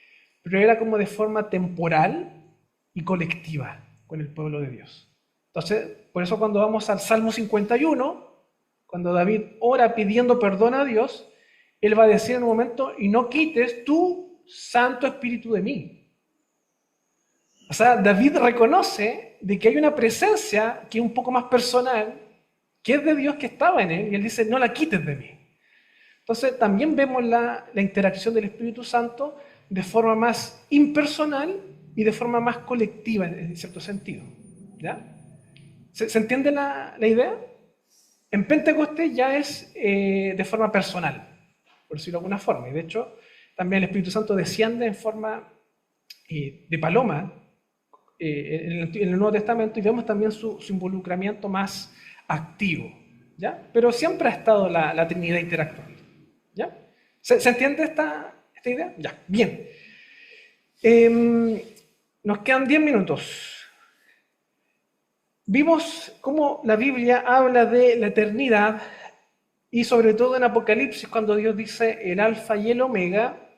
pero era como de forma temporal y colectiva con el pueblo de Dios. Entonces, por eso cuando vamos al Salmo 51, cuando David ora pidiendo perdón a Dios, él va a decir en un momento, y no quites tu Santo Espíritu de mí. O sea, David reconoce de que hay una presencia que es un poco más personal, que es de Dios, que estaba en él, y él dice, no la quites de mí. Entonces, también vemos la interacción del Espíritu Santo de forma más impersonal y de forma más colectiva, en cierto sentido. ¿Ya? ¿Se entiende la idea? En Pentecostés ya es de forma personal, por decirlo de alguna forma. Y de hecho, también el Espíritu Santo desciende en forma de paloma en el Nuevo Testamento, y vemos también su involucramiento más activo. ¿Ya? Pero siempre ha estado la Trinidad interactuando. ¿Ya? ¿Se entiende esta idea? Ya, bien. Nos quedan 10 minutos. Vimos cómo la Biblia habla de la eternidad, y sobre todo en Apocalipsis, cuando Dios dice el alfa y el omega,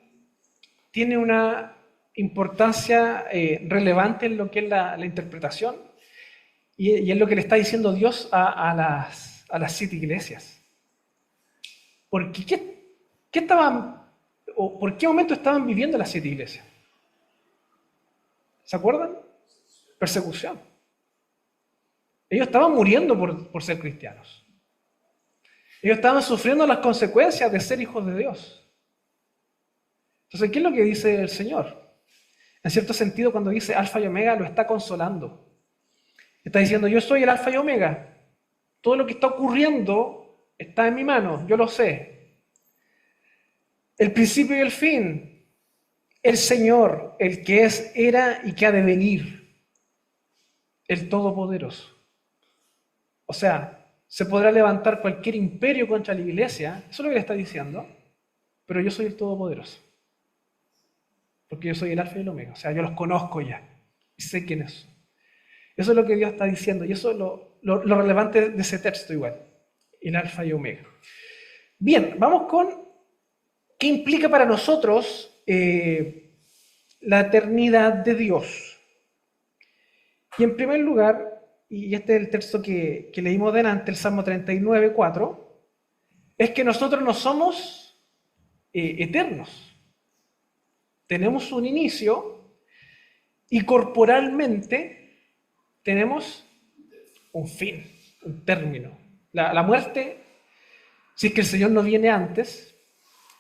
tiene una importancia relevante en lo que es la interpretación, y es lo que le está diciendo Dios a las 7 iglesias. Porque ¿por qué momento estaban viviendo las 7 iglesias? ¿Se acuerdan? Persecución. Ellos estaban muriendo por ser cristianos. Ellos estaban sufriendo las consecuencias de ser hijos de Dios. Entonces, ¿qué es lo que dice el Señor? En cierto sentido, cuando dice alfa y omega, lo está consolando. Está diciendo, yo soy el alfa y omega. Todo lo que está ocurriendo está en mi mano, yo lo sé. El principio y el fin. El Señor, el que es, era y que ha de venir. El Todopoderoso. O sea, se podrá levantar cualquier imperio contra la iglesia, eso es lo que le está diciendo, pero yo soy el Todopoderoso. Porque yo soy el alfa y el omega, o sea, yo los conozco ya, y sé quiénes son. Eso es lo que Dios está diciendo, y eso es lo relevante de ese texto igual, el alfa y omega. Bien, vamos con qué implica para nosotros la eternidad de Dios. Y en primer lugar, y este es el texto que leímos delante, el Salmo 39, 4, es que nosotros no somos eternos. Tenemos un inicio y corporalmente tenemos un fin, un término. La muerte, si es que el Señor no viene antes,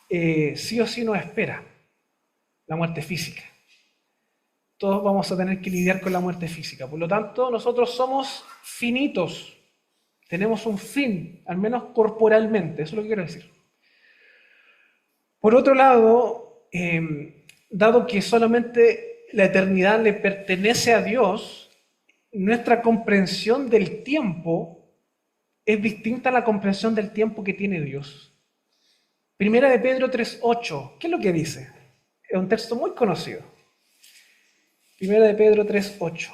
sí o sí nos espera, la muerte física. Todos vamos a tener que lidiar con la muerte física. Por lo tanto, nosotros somos finitos. Tenemos un fin, al menos corporalmente. Eso es lo que quiero decir. Por otro lado, dado que solamente la eternidad le pertenece a Dios, nuestra comprensión del tiempo es distinta a la comprensión del tiempo que tiene Dios. Primera de Pedro 3:8. ¿Qué es lo que dice? Es un texto muy conocido. Primera de Pedro 3:8.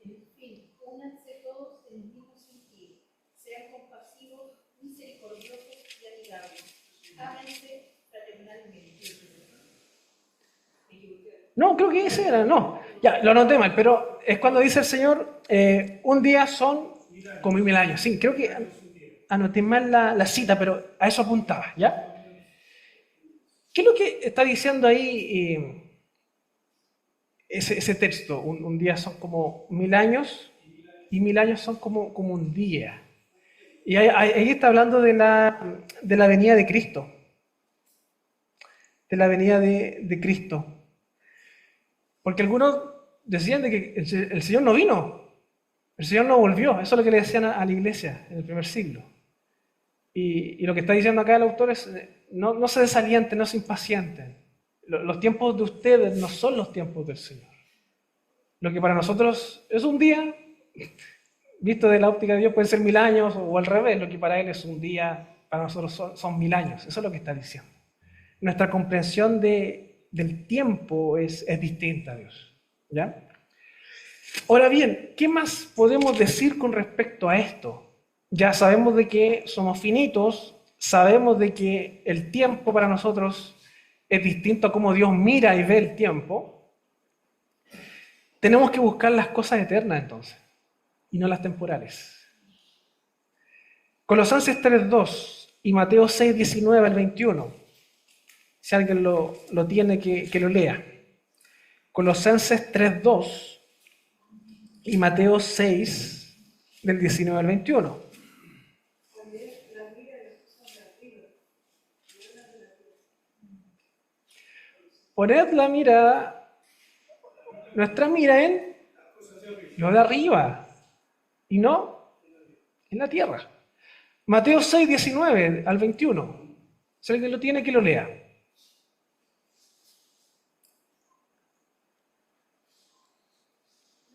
En fin, únanse todos en el mismo sentido, sean compasivos, misericordiosos y amigables, ámense fraternalmente. No, creo que ese era, no. Ya, lo anoté mal, pero es cuando dice el Señor, un día son como 1000 años. Sí, creo que anoté mal la cita, pero a eso apuntaba, ¿ya? ¿Qué es lo que está diciendo ahí ese texto? Un día son como 1000 años y 1000 años son como un día. Y ahí está hablando de la venida de Cristo. De la venida de Cristo. Porque algunos decían de que el Señor no vino, el Señor no volvió. Eso es lo que le decían a la iglesia en el primer siglo. Y lo que está diciendo acá el autor es, no se desalienten, no se impacienten. Los tiempos de ustedes no son los tiempos del Señor. Lo que para nosotros es un día, visto de la óptica de Dios, puede ser 1000 años, o al revés, lo que para Él es un día, para nosotros son 1000 años. Eso es lo que está diciendo. Nuestra comprensión del tiempo es distinta a Dios. ¿Ya? Ahora bien, ¿qué más podemos decir con respecto a esto? Ya sabemos de que somos finitos, sabemos de que el tiempo para nosotros es distinto a cómo Dios mira y ve el tiempo. Tenemos que buscar las cosas eternas entonces, y no las temporales. Colosenses 3:2 y Mateo 6:19 al 21. Si alguien lo tiene, que lo lea. Colosenses 3:2 y Mateo 6, del 19 al 21. También la mira de las cosas de arriba, no las de la tierra. Poned la mirada, nuestra mira en lo de arriba, y no en la tierra. Mateo 6, 19 al 21. Si alguien lo tiene, que lo lea.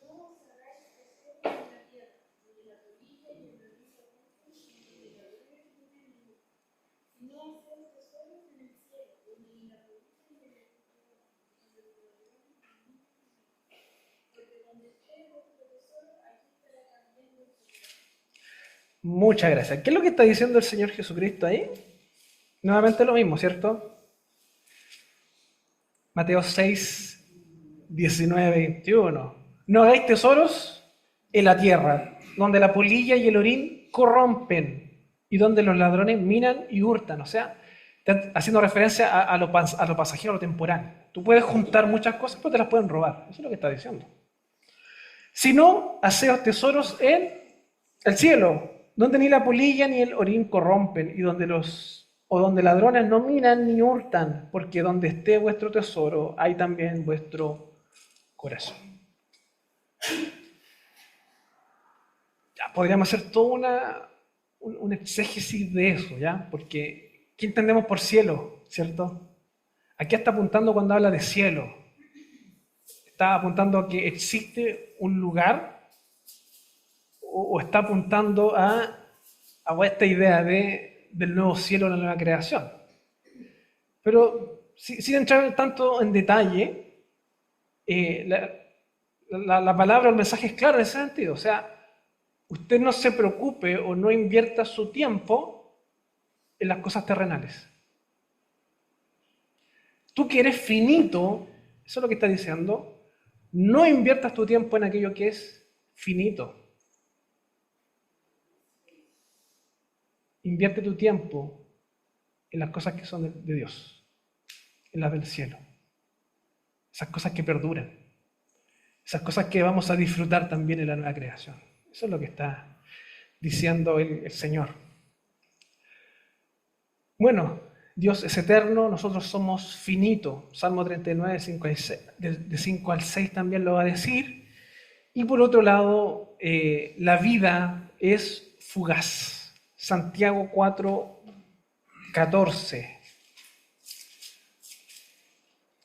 No os hagáis tesoros en la tierra, donde la polilla y el orín corrompen y donde ladrones no tienen. Sino haced tesoros en el cielo, donde ni la polilla ni el orín corrompen, donde los ladrones no tienen. Porque donde esté vuestro tesoro, allí estará también vuestro corazón. Muchas gracias. ¿Qué es lo que está diciendo el Señor Jesucristo ahí? Nuevamente lo mismo, ¿cierto? Mateo 6, 19, 21. No hagáis tesoros en la tierra, donde la polilla y el orín corrompen y donde los ladrones minan y hurtan. O sea, está haciendo referencia a lo pasajero, a lo temporal. Tú puedes juntar muchas cosas, pero te las pueden robar. Eso es lo que está diciendo. Si no, haceos tesoros en el cielo, donde ni la polilla ni el orín corrompen y donde ladrones no minan ni hurtan, porque donde esté vuestro tesoro, hay también vuestro corazón. Ya podríamos hacer toda un exégesis de eso, ¿ya? Porque, ¿qué entendemos por cielo, cierto? Aquí está apuntando cuando habla de cielo. Está apuntando a que existe un lugar o está apuntando a esta idea del nuevo cielo, la nueva creación. Pero sin entrar tanto en detalle, la palabra o el mensaje es claro en ese sentido. O sea, usted no se preocupe o no invierta su tiempo en las cosas terrenales. Tú que eres finito, eso es lo que está diciendo, no inviertas tu tiempo en aquello que es finito. Invierte tu tiempo en las cosas que son de Dios, en las del cielo. Esas cosas que perduran. Esas cosas que vamos a disfrutar también en la nueva creación. Eso es lo que está diciendo el Señor. Bueno, Dios es eterno, nosotros somos finitos. Salmo 39, de 5 al 6 también lo va a decir. Y por otro lado, la vida es fugaz. Santiago 4, 14.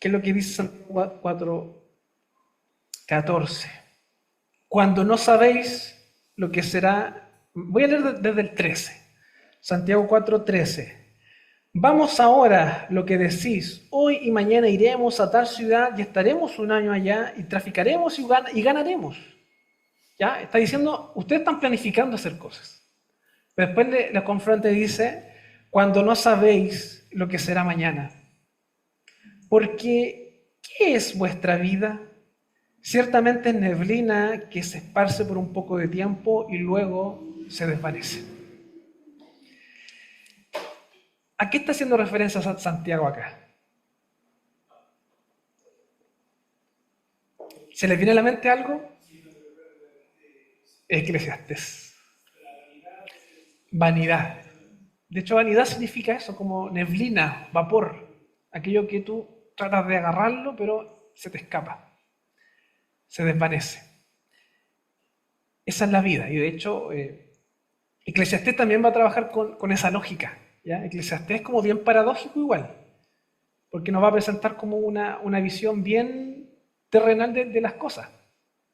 ¿Qué es lo que dice Santiago 4, 14? Cuando no sabéis lo que será... Voy a leer desde el 13. Santiago 4, 13. Vamos ahora, lo que decís, hoy y mañana iremos a tal ciudad y estaremos un año allá y traficaremos y ganaremos. ¿Ya? Está diciendo, ustedes están planificando hacer cosas. Pero después le confronta y dice, cuando no sabéis lo que será mañana. Porque, ¿qué es vuestra vida? Ciertamente es neblina que se esparce por un poco de tiempo y luego se desvanece. ¿A qué está haciendo referencia Santiago acá? ¿Se les viene a la mente algo? Eclesiastés. Vanidad. De hecho, vanidad significa eso, como neblina, vapor. Aquello que tú tratas de agarrarlo, pero se te escapa. Se desvanece. Esa es la vida. Y de hecho, Eclesiastés también va a trabajar con esa lógica, ¿ya? Eclesiastés es como bien paradójico igual, porque nos va a presentar como una visión bien terrenal de las cosas.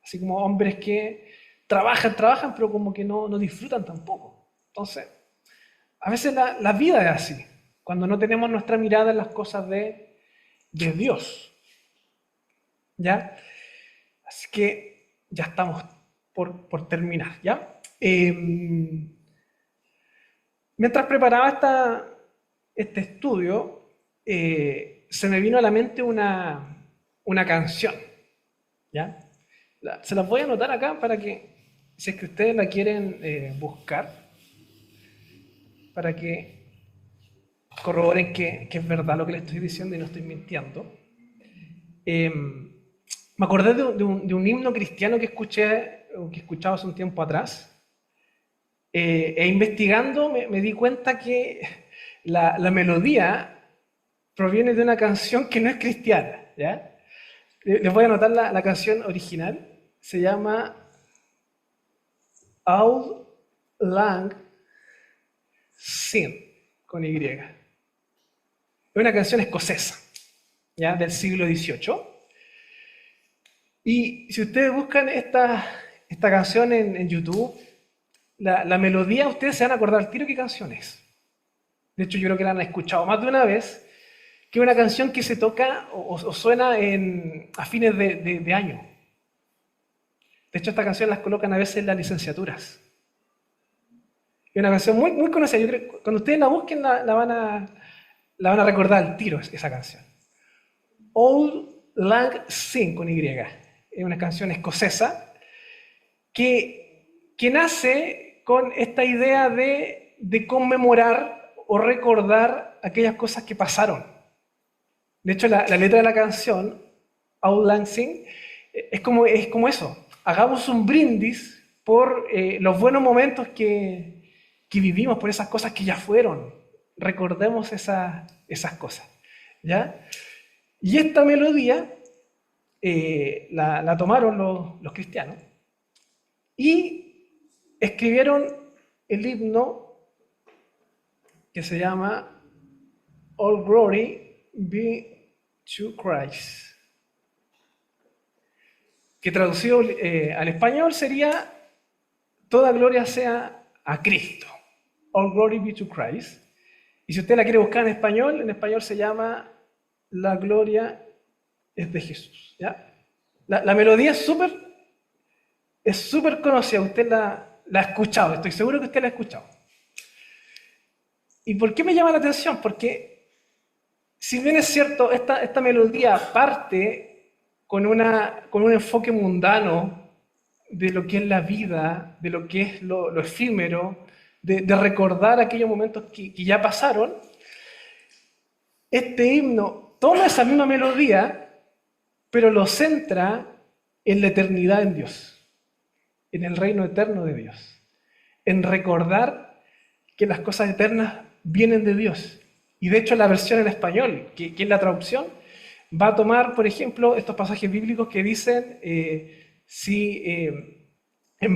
Así como hombres que trabajan, pero como que no disfrutan tampoco. Entonces, a veces la vida es así, cuando no tenemos nuestra mirada en las cosas de Dios. ¿Ya? Así que ya estamos por terminar, ¿ya? Mientras preparaba este estudio, se me vino a la mente una canción, ¿ya? Se las voy a anotar acá para que, si es que ustedes la quieren buscar, para que corroboren que es verdad lo que les estoy diciendo y no estoy mintiendo. Me acordé de un himno cristiano que escuchaba hace un tiempo atrás, e investigando me di cuenta que la melodía proviene de una canción que no es cristiana, ¿ya? Les voy a anotar la canción original. Se llama Auld Lang Syne, con Y. Es una canción escocesa, ¿ya? Del siglo XVIII. Y si ustedes buscan esta canción en YouTube, la melodía, ustedes se van a acordar al tiro qué canción es. De hecho, yo creo que la han escuchado más de una vez, que es una canción que se toca o suena a fines de año. De hecho, esta canción las colocan a veces en las licenciaturas. Es una canción muy, muy conocida. Yo creo que cuando ustedes la busquen, la van a recordar al tiro, esa canción. Auld Lang Syne, con Y. Es una canción escocesa que nace con esta idea de conmemorar o recordar aquellas cosas que pasaron. De hecho, la letra de la canción, Auld Lang Syne, es como eso. Hagamos un brindis por los buenos momentos que vivimos, por esas cosas que ya fueron. Recordemos esas cosas, ¿ya? Y esta melodía la tomaron los cristianos y escribieron el himno que se llama All Glory Be to Christ, que traducido al español sería toda gloria sea a Cristo. All Glory Be to Christ. Y si usted la quiere buscar en español se llama La gloria es de Jesús, ¿ya? La melodía es súper conocida, usted la ha escuchado, estoy seguro que usted la ha escuchado. ¿Y por qué me llama la atención? Porque si bien es cierto, esta melodía parte con un enfoque mundano de lo que es la vida, de lo que es lo efímero, de recordar aquellos momentos que ya pasaron, este himno toma esa misma melodía, pero lo centra en la eternidad en Dios, en el reino eterno de Dios, en recordar que las cosas eternas vienen de Dios. Y de hecho la versión en español, que es la traducción, va a tomar, por ejemplo, estos pasajes bíblicos que dicen en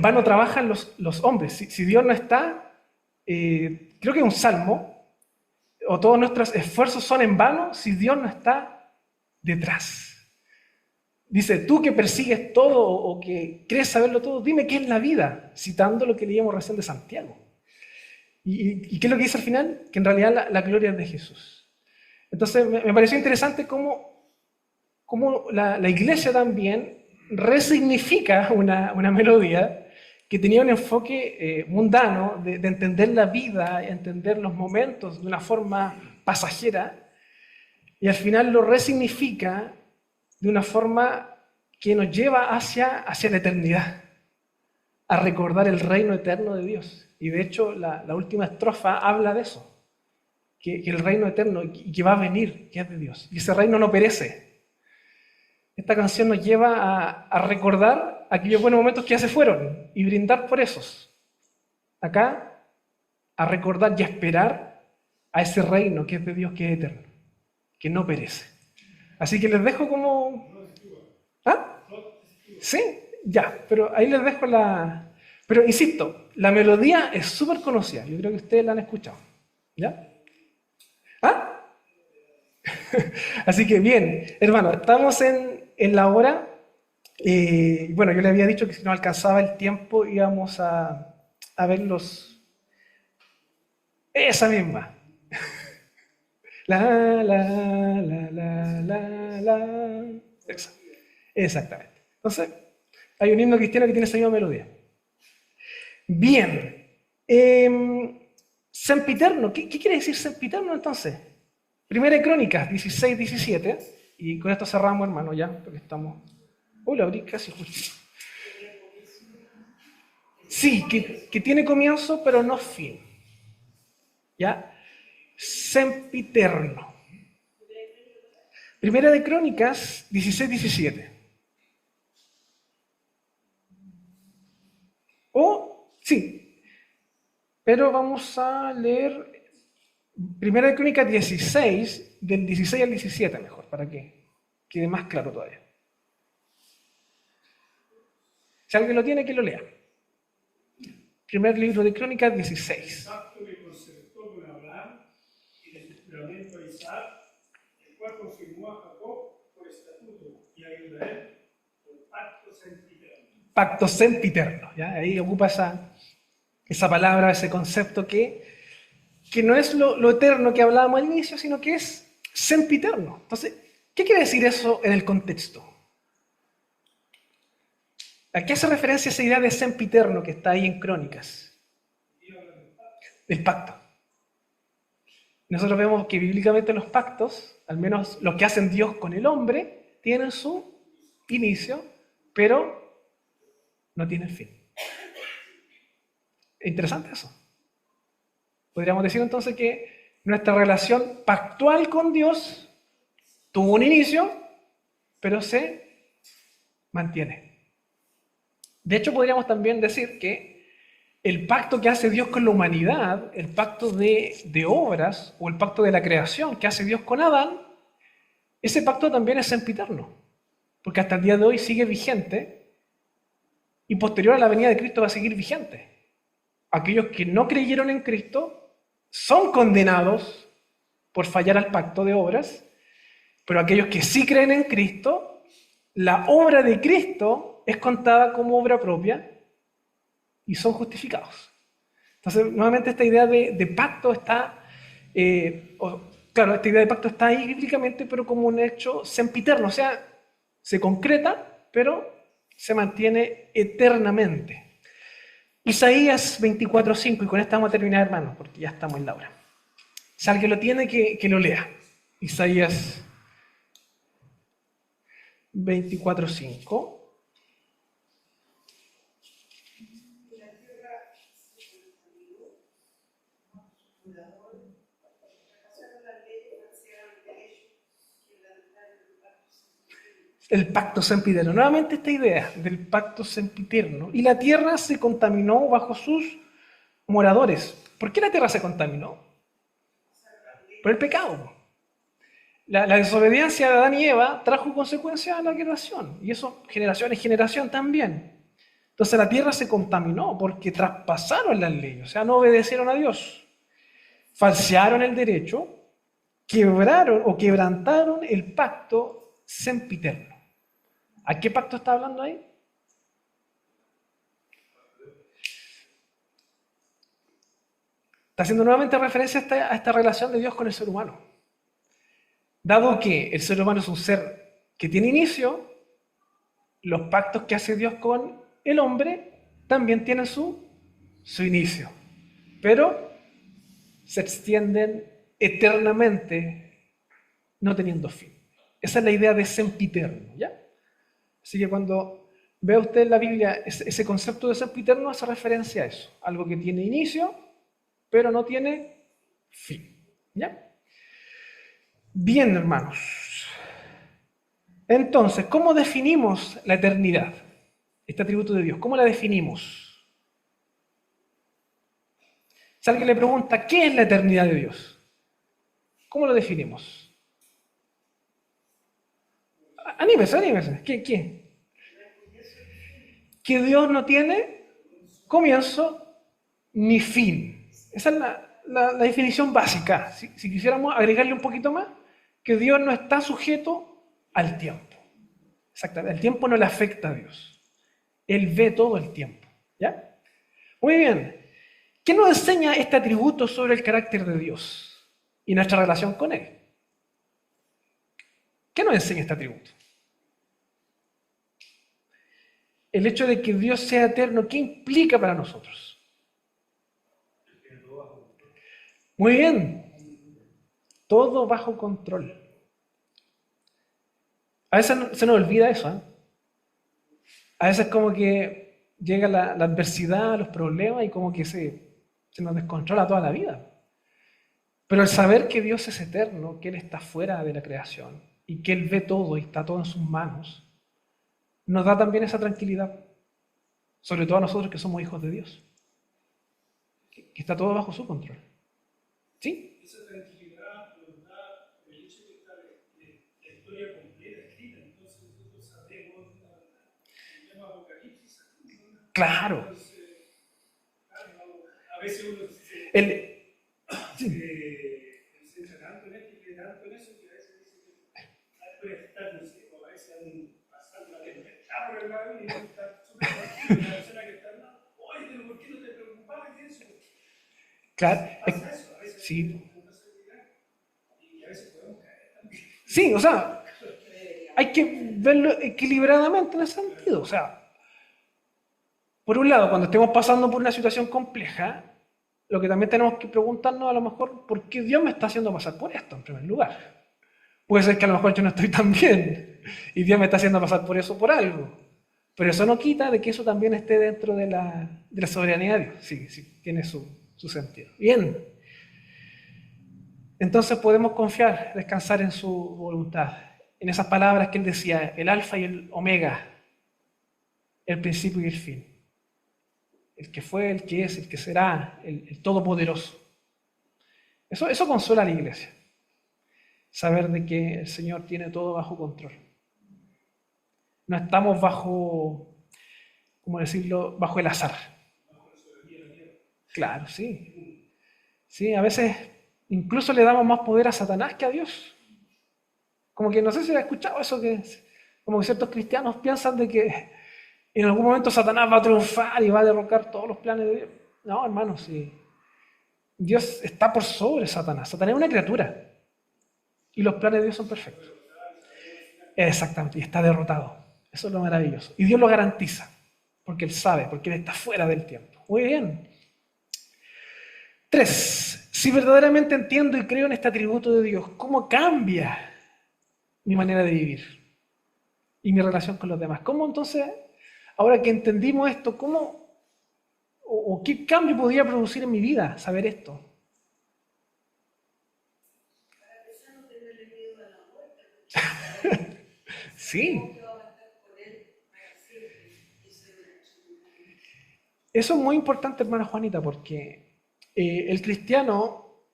vano trabajan los hombres, si Dios no está, creo que es un salmo, o todos nuestros esfuerzos son en vano si Dios no está detrás. Dice, tú que persigues todo o que crees saberlo todo, dime qué es la vida, citando lo que leíamos recién de Santiago. ¿Y qué es lo que dice al final? Que en realidad la gloria es de Jesús. Entonces me pareció interesante cómo la iglesia también resignifica una melodía que tenía un enfoque mundano de entender la vida, entender los momentos de una forma pasajera, y al final lo resignifica de una forma que nos lleva hacia la eternidad, a recordar el reino eterno de Dios. Y de hecho la última estrofa habla de eso, que el reino eterno y que va a venir, que es de Dios, y ese reino no perece. Esta canción nos lleva a recordar aquellos buenos momentos que ya se fueron y brindar por esos. Acá, a recordar y a esperar a ese reino que es de Dios, que es eterno, que no perece. Así que les dejo como... ¿Ah? Sí, ya, pero ahí les dejo Pero insisto, la melodía es súper conocida. Yo creo que ustedes la han escuchado. ¿Ya? ¿Ah? Así que bien, hermano, estamos en la hora. Bueno, yo le había dicho que si no alcanzaba el tiempo íbamos a ver esa misma. La. Exactamente. Entonces, hay un himno cristiano que tiene esa misma melodía. Bien. Sempiterno. ¿Qué quiere decir sempiterno entonces? Primera de Crónicas 16, 17. Y con esto cerramos, hermano, ya, porque estamos... Uy, lo abrí casi justo. Sí, que tiene comienzo, pero no fin. ¿Ya? Sempiterno. Primera de Crónicas 16, 17. Sí, pero vamos a leer Primera de Crónicas 16, del 16 al 17 mejor, para que quede más claro todavía. Si alguien lo tiene, que lo lea. Primer libro de Crónicas 16. Pacto que concertó con Abraham y de su juramento a Isaac, el cual confirmó a Jacob por estatuto y a Israel por pacto sempiterno. Pacto sempiterno, ¿ya? Ahí ocupa esa palabra, ese concepto que no es lo eterno que hablábamos al inicio, sino que es sempiterno. Entonces, ¿qué quiere decir eso en el contexto? ¿A qué hace referencia esa idea de sempiterno que está ahí en Crónicas? Del pacto. Nosotros vemos que bíblicamente los pactos, al menos los que hacen Dios con el hombre, tienen su inicio, pero no tienen fin. Es interesante eso. Podríamos decir entonces que nuestra relación pactual con Dios tuvo un inicio, pero se mantiene. De hecho, podríamos también decir que el pacto que hace Dios con la humanidad, el pacto de obras o el pacto de la creación que hace Dios con Adán, ese pacto también es sempiterno, porque hasta el día de hoy sigue vigente y posterior a la venida de Cristo va a seguir vigente. Aquellos que no creyeron en Cristo son condenados por fallar al pacto de obras, pero aquellos que sí creen en Cristo, la obra de Cristo es contada como obra propia y son justificados. Entonces, nuevamente esta idea de pacto está, claro, esta idea de pacto está ahí bíblicamente, pero como un hecho sempiterno, o sea, se concreta, pero se mantiene eternamente. Isaías 24:5, y con esto vamos a terminar, hermanos, porque ya estamos en la hora. Si alguien lo tiene, que lo lea. Isaías 24:5. El pacto sempiterno. Nuevamente esta idea del pacto sempiterno. Y la tierra se contaminó bajo sus moradores. ¿Por qué la tierra se contaminó? Por el pecado. La desobediencia de Adán y Eva trajo consecuencias a la creación. Y eso generación es generación también. Entonces la tierra se contaminó porque traspasaron las leyes. O sea, no obedecieron a Dios. Falsearon el derecho. Quebraron o quebrantaron el pacto sempiterno. ¿A qué pacto está hablando ahí? Está haciendo nuevamente referencia a esta relación de Dios con el ser humano. Dado que el ser humano es un ser que tiene inicio, los pactos que hace Dios con el hombre también tienen su inicio, pero se extienden eternamente, no teniendo fin. Esa es la idea de sempiterno, ¿ya? Así que cuando vea usted en la Biblia ese concepto de sempiterno, hace referencia a eso, algo que tiene inicio, pero no tiene fin, ¿ya? Bien, hermanos. Entonces, ¿cómo definimos la eternidad? Este atributo de Dios, ¿cómo la definimos? Si alguien le pregunta, ¿qué es la eternidad de Dios? ¿Cómo lo definimos? Anímese. ¿Qué? Que Dios no tiene comienzo ni fin. Esa es la definición básica. Si quisiéramos agregarle un poquito más, que Dios no está sujeto al tiempo. Exactamente, el tiempo no le afecta a Dios. Él ve todo el tiempo. ¿Ya? Muy bien. ¿Qué nos enseña este atributo sobre el carácter de Dios y nuestra relación con Él? ¿Qué nos enseña este atributo? El hecho de que Dios sea eterno, ¿qué implica para nosotros? Muy bien. Todo bajo control. A veces se nos olvida eso, ¿eh? A veces como que llega la adversidad, los problemas y como que se nos descontrola toda la vida. Pero el saber que Dios es eterno, que Él está fuera de la creación y que Él ve todo y está todo en sus manos, nos da también esa tranquilidad, sobre todo a nosotros que somos hijos de Dios, que está todo bajo su control. ¿Sí? Esa tranquilidad nos da el hecho de estar la historia completa escrita, entonces nosotros sabemos el tema Apocalipsis. Claro. Entonces, a veces uno se centra tanto en esto y cree tanto en eso que a veces dice que puede estar, no sé, o a veces pasando la tempestad por el lado y uno está súper tranquilo, y la persona que está al lado, oye, pero ¿por qué no te preocupabas de eso? Claro. Pasa eso, a veces Sí. tenemos tanta seguridad y a veces podemos caer también. Sí, o sea, hay que verlo equilibradamente en ese sentido. O sea, por un lado, cuando estemos pasando por una situación compleja, lo que también tenemos que preguntarnos a lo mejor, ¿por qué Dios me está haciendo pasar por esto en primer lugar? Puede ser que a lo mejor yo no estoy tan bien y Dios me está haciendo pasar por eso por algo. Pero eso no quita de que eso también esté dentro de la soberanía de Dios. Sí, sí, tiene su sentido. Bien. Entonces podemos confiar, descansar en su voluntad. En esas palabras que Él decía, el alfa y el omega, el principio y el fin. El que fue, el que es, el que será, el todopoderoso. Eso consuela a la iglesia. Saber de que el Señor tiene todo bajo control. No estamos bajo, ¿cómo decirlo?, bajo el azar. Claro, sí. Sí, a veces incluso le damos más poder a Satanás que a Dios. Como que no sé si has escuchado eso, que como que ciertos cristianos piensan de que en algún momento Satanás va a triunfar y va a derrocar todos los planes de Dios. No, hermano, sí. Dios está por sobre Satanás. Satanás es una criatura. Y los planes de Dios son perfectos. Exactamente, y está derrotado. Eso es lo maravilloso. Y Dios lo garantiza, porque Él sabe, porque Él está fuera del tiempo. Muy bien. 3. Si verdaderamente entiendo y creo en este atributo de Dios, ¿cómo cambia mi manera de vivir y mi relación con los demás? ¿Cómo entonces, ahora que entendimos esto, cómo o qué cambio podría producir en mi vida saber esto? Para empezar, no tenerle miedo a la muerte, porque Sí. que va a estar con Él para siempre. Eso es Eso es muy importante, hermana Juanita, porque el cristiano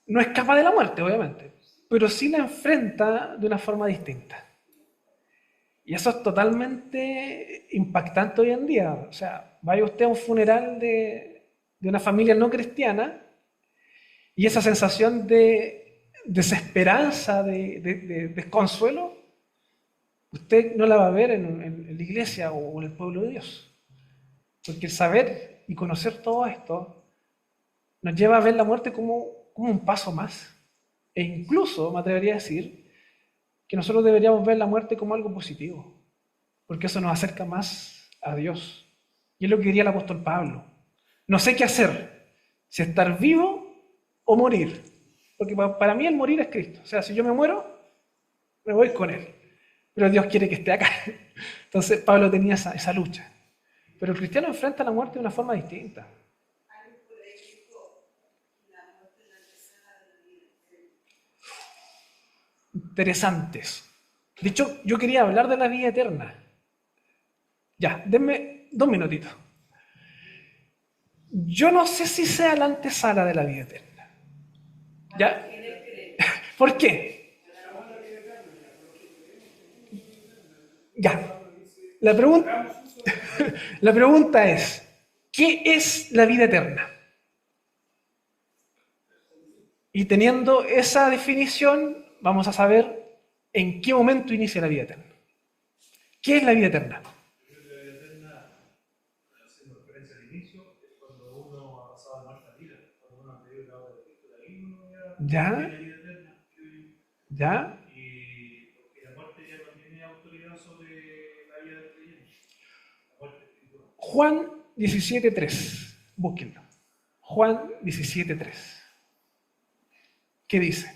no escapa de la muerte, obviamente, pero sí la enfrenta de una forma distinta. Y eso es totalmente impactante hoy en día. O sea, vaya usted a un funeral de una familia no cristiana y esa sensación de desesperanza, de desconsuelo, usted no la va a ver en la iglesia o en el pueblo de Dios. Porque el saber y conocer todo esto nos lleva a ver la muerte como un paso más. E incluso, me atrevería a decir, que nosotros deberíamos ver la muerte como algo positivo, porque eso nos acerca más a Dios. Y es lo que diría el apóstol Pablo. No sé qué hacer, si estar vivo o morir. Porque para mí el morir es Cristo. O sea, si yo me muero, me voy con Él. Pero Dios quiere que esté acá. Entonces Pablo tenía esa lucha. Pero el cristiano enfrenta la muerte de una forma distinta. algo por ahí dijo, la muerte es la antesala de la vida. Interesantes. De hecho, yo quería hablar de la vida eterna. Ya, denme 2 minutitos. Yo no sé si sea la antesala de la vida eterna. ¿Ya? ¿Por qué? Ya. La pregunta es, ¿qué es la vida eterna? Y teniendo esa definición, vamos a saber en qué momento inicia la vida eterna. ¿Qué es la vida eterna? Creo que la vida eterna, haciendo referencia al inicio, es cuando uno ha pasado a la muerte a vida, cuando uno ha pedido el agua de Cristo, de ahí uno ya ¿Ya? tiene la vida eterna. ¿Ya? Y porque la muerte ya no tiene autoridad sobre la vida del creyente. La muerte espiritual. Juan 17:3. Búsquenlo. Juan 17:3. ¿Qué dice?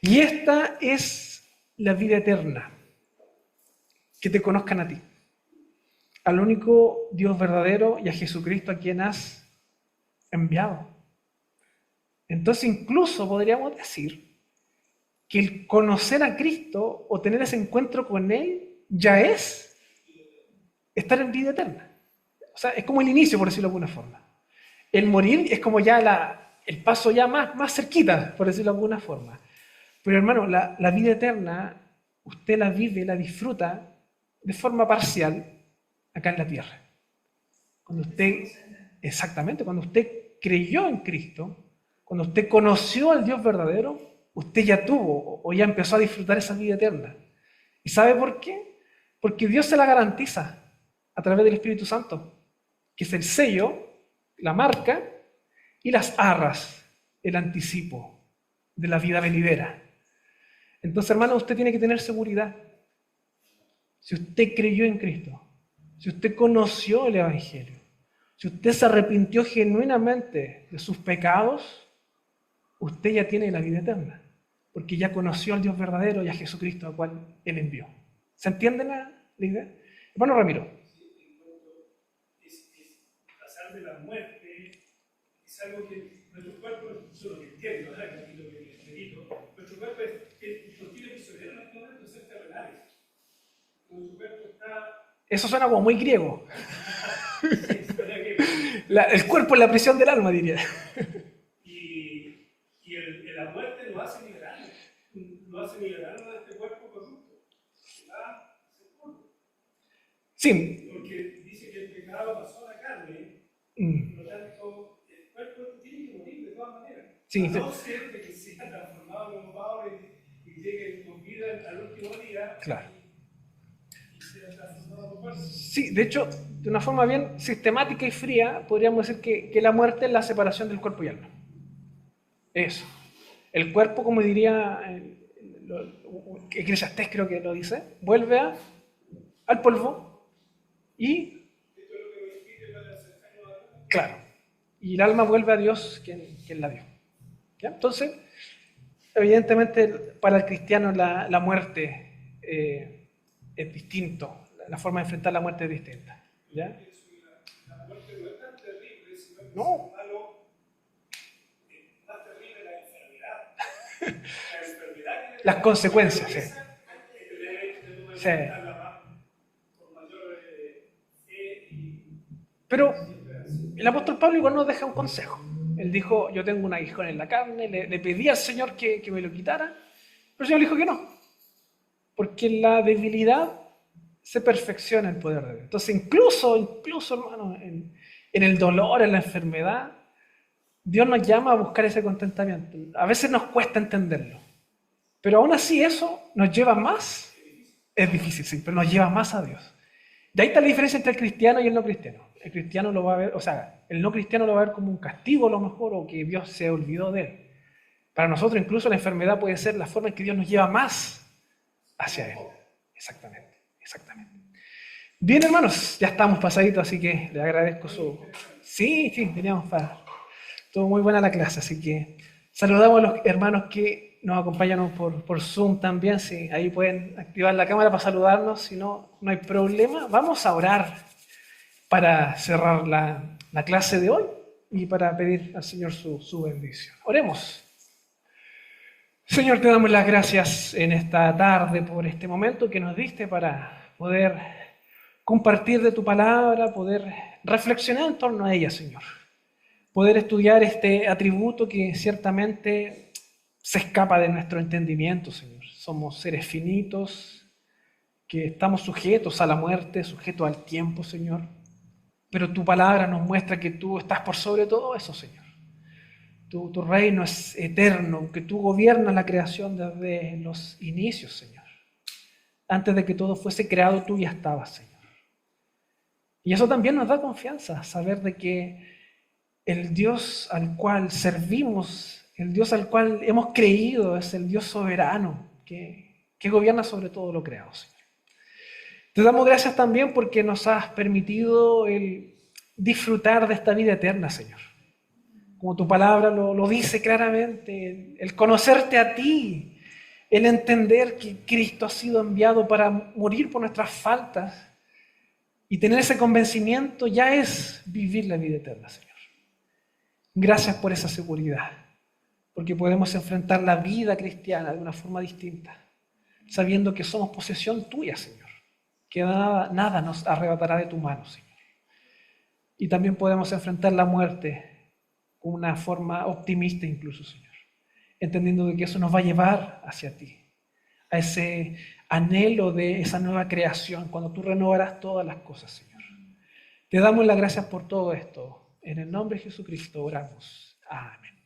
Y esta es la vida eterna, que te conozcan a ti, al único Dios verdadero y a Jesucristo a quien has enviado. Entonces incluso podríamos decir que el conocer a Cristo o tener ese encuentro con Él ya es estar en vida eterna. O sea, es como el inicio, por decirlo de alguna forma. El morir es como ya el paso ya más cerquita, por decirlo de alguna forma. Pero hermano, la vida eterna, usted la vive, la disfruta de forma parcial acá en la tierra. Cuando usted, exactamente, cuando usted creyó en Cristo, cuando usted conoció al Dios verdadero, usted ya tuvo o ya empezó a disfrutar esa vida eterna. ¿Y sabe por qué? Porque Dios se la garantiza a través del Espíritu Santo, que es el sello, la marca y las arras, el anticipo de la vida venidera. Entonces, hermano, usted tiene que tener seguridad. Si usted creyó en Cristo, si usted conoció el Evangelio, si usted se arrepintió genuinamente de sus pecados, usted ya tiene la vida eterna, porque ya conoció al Dios verdadero y a Jesucristo al cual Él envió. ¿Se entiende la idea? Hermano Ramiro. Es pasar de la muerte, es algo que nuestro cuerpo, eso es lo que entiendo, ¿verdad? Y lo que medito, nuestro cuerpo no tiene prisionero en este momento de ser terrenales. Nuestro cuerpo está. Eso suena como muy griego. Sí, suena que. El cuerpo es la prisión del alma, diría. Y la muerte lo hace liberarnos. Lo hace liberarnos de este cuerpo corrupto. Que va a ser polvo. Sí. Porque dice que el pecado pasó a la carne. Por lo tanto, el cuerpo tiene que morir de todas maneras. Sí, A no ser de que sea transformado como Pablo y llegue con vida al último día. Claro. Y sea transformado por cuerpo. Sí, de hecho, de una forma bien sistemática y fría, podríamos decir que la muerte es la separación del cuerpo y alma. Eso. El cuerpo, como diría Eclesiastés, creo que lo dice, vuelve al polvo y, claro, y el alma vuelve a Dios, quien la dio. ¿Ya? Entonces, evidentemente, para el cristiano la muerte es distinto. La forma de enfrentar la muerte es distinta. ¿Ya? La muerte no es tan terrible, sino que No. es algo más terrible la enfermedad. La enfermedad que Las consecuencias, sí. Sí. Con mayor fe y. Pero el apóstol Pablo igual nos deja un consejo. Él dijo, yo tengo un aguijón en la carne, le pedí al Señor que me lo quitara, pero el Señor le dijo que no. Porque en la debilidad se perfecciona el poder de Dios. Entonces, incluso hermano, en el dolor, en la enfermedad, Dios nos llama a buscar ese contentamiento. A veces nos cuesta entenderlo. Pero aún así eso nos lleva más, es difícil, sí, pero nos lleva más a Dios. De ahí está la diferencia entre el cristiano y el no cristiano. El cristiano lo va a ver, o sea, el no cristiano lo va a ver como un castigo a lo mejor, o que Dios se olvidó de él. Para nosotros incluso la enfermedad puede ser la forma en que Dios nos lleva más hacia Él. Exactamente. Bien, hermanos, ya estamos pasaditos, así que les agradezco su... Sí, teníamos para... Estuvo muy buena la clase, así que saludamos a los hermanos que nos acompañan por Zoom también. Sí, ahí pueden activar la cámara para saludarnos, si no, no hay problema. Vamos a orar para cerrar la clase de hoy y para pedir al Señor su bendición. Oremos. Señor, te damos las gracias en esta tarde por este momento que nos diste para poder compartir de tu palabra, poder reflexionar en torno a ella, Señor. Poder estudiar este atributo que ciertamente se escapa de nuestro entendimiento, Señor. Somos seres finitos que estamos sujetos a la muerte, sujetos al tiempo, Señor. Pero tu palabra nos muestra que tú estás por sobre todo eso, Señor. Tu reino es eterno, que tú gobiernas la creación desde los inicios, Señor. Antes de que todo fuese creado, tú ya estabas, Señor. Y eso también nos da confianza, saber de que el Dios al cual servimos, el Dios al cual hemos creído, es el Dios soberano, que gobierna sobre todo lo creado, Señor. Te damos gracias también porque nos has permitido el disfrutar de esta vida eterna, Señor. Como tu palabra lo dice claramente, el conocerte a ti, el entender que Cristo ha sido enviado para morir por nuestras faltas y tener ese convencimiento ya es vivir la vida eterna, Señor. Gracias por esa seguridad, porque podemos enfrentar la vida cristiana de una forma distinta, sabiendo que somos posesión tuya, Señor. Que nada nos arrebatará de tu mano, Señor. Y también podemos enfrentar la muerte con una forma optimista incluso, Señor. Entendiendo de que eso nos va a llevar hacia ti, a ese anhelo de esa nueva creación, cuando tú renovarás todas las cosas, Señor. Te damos las gracias por todo esto. En el nombre de Jesucristo oramos. Amén.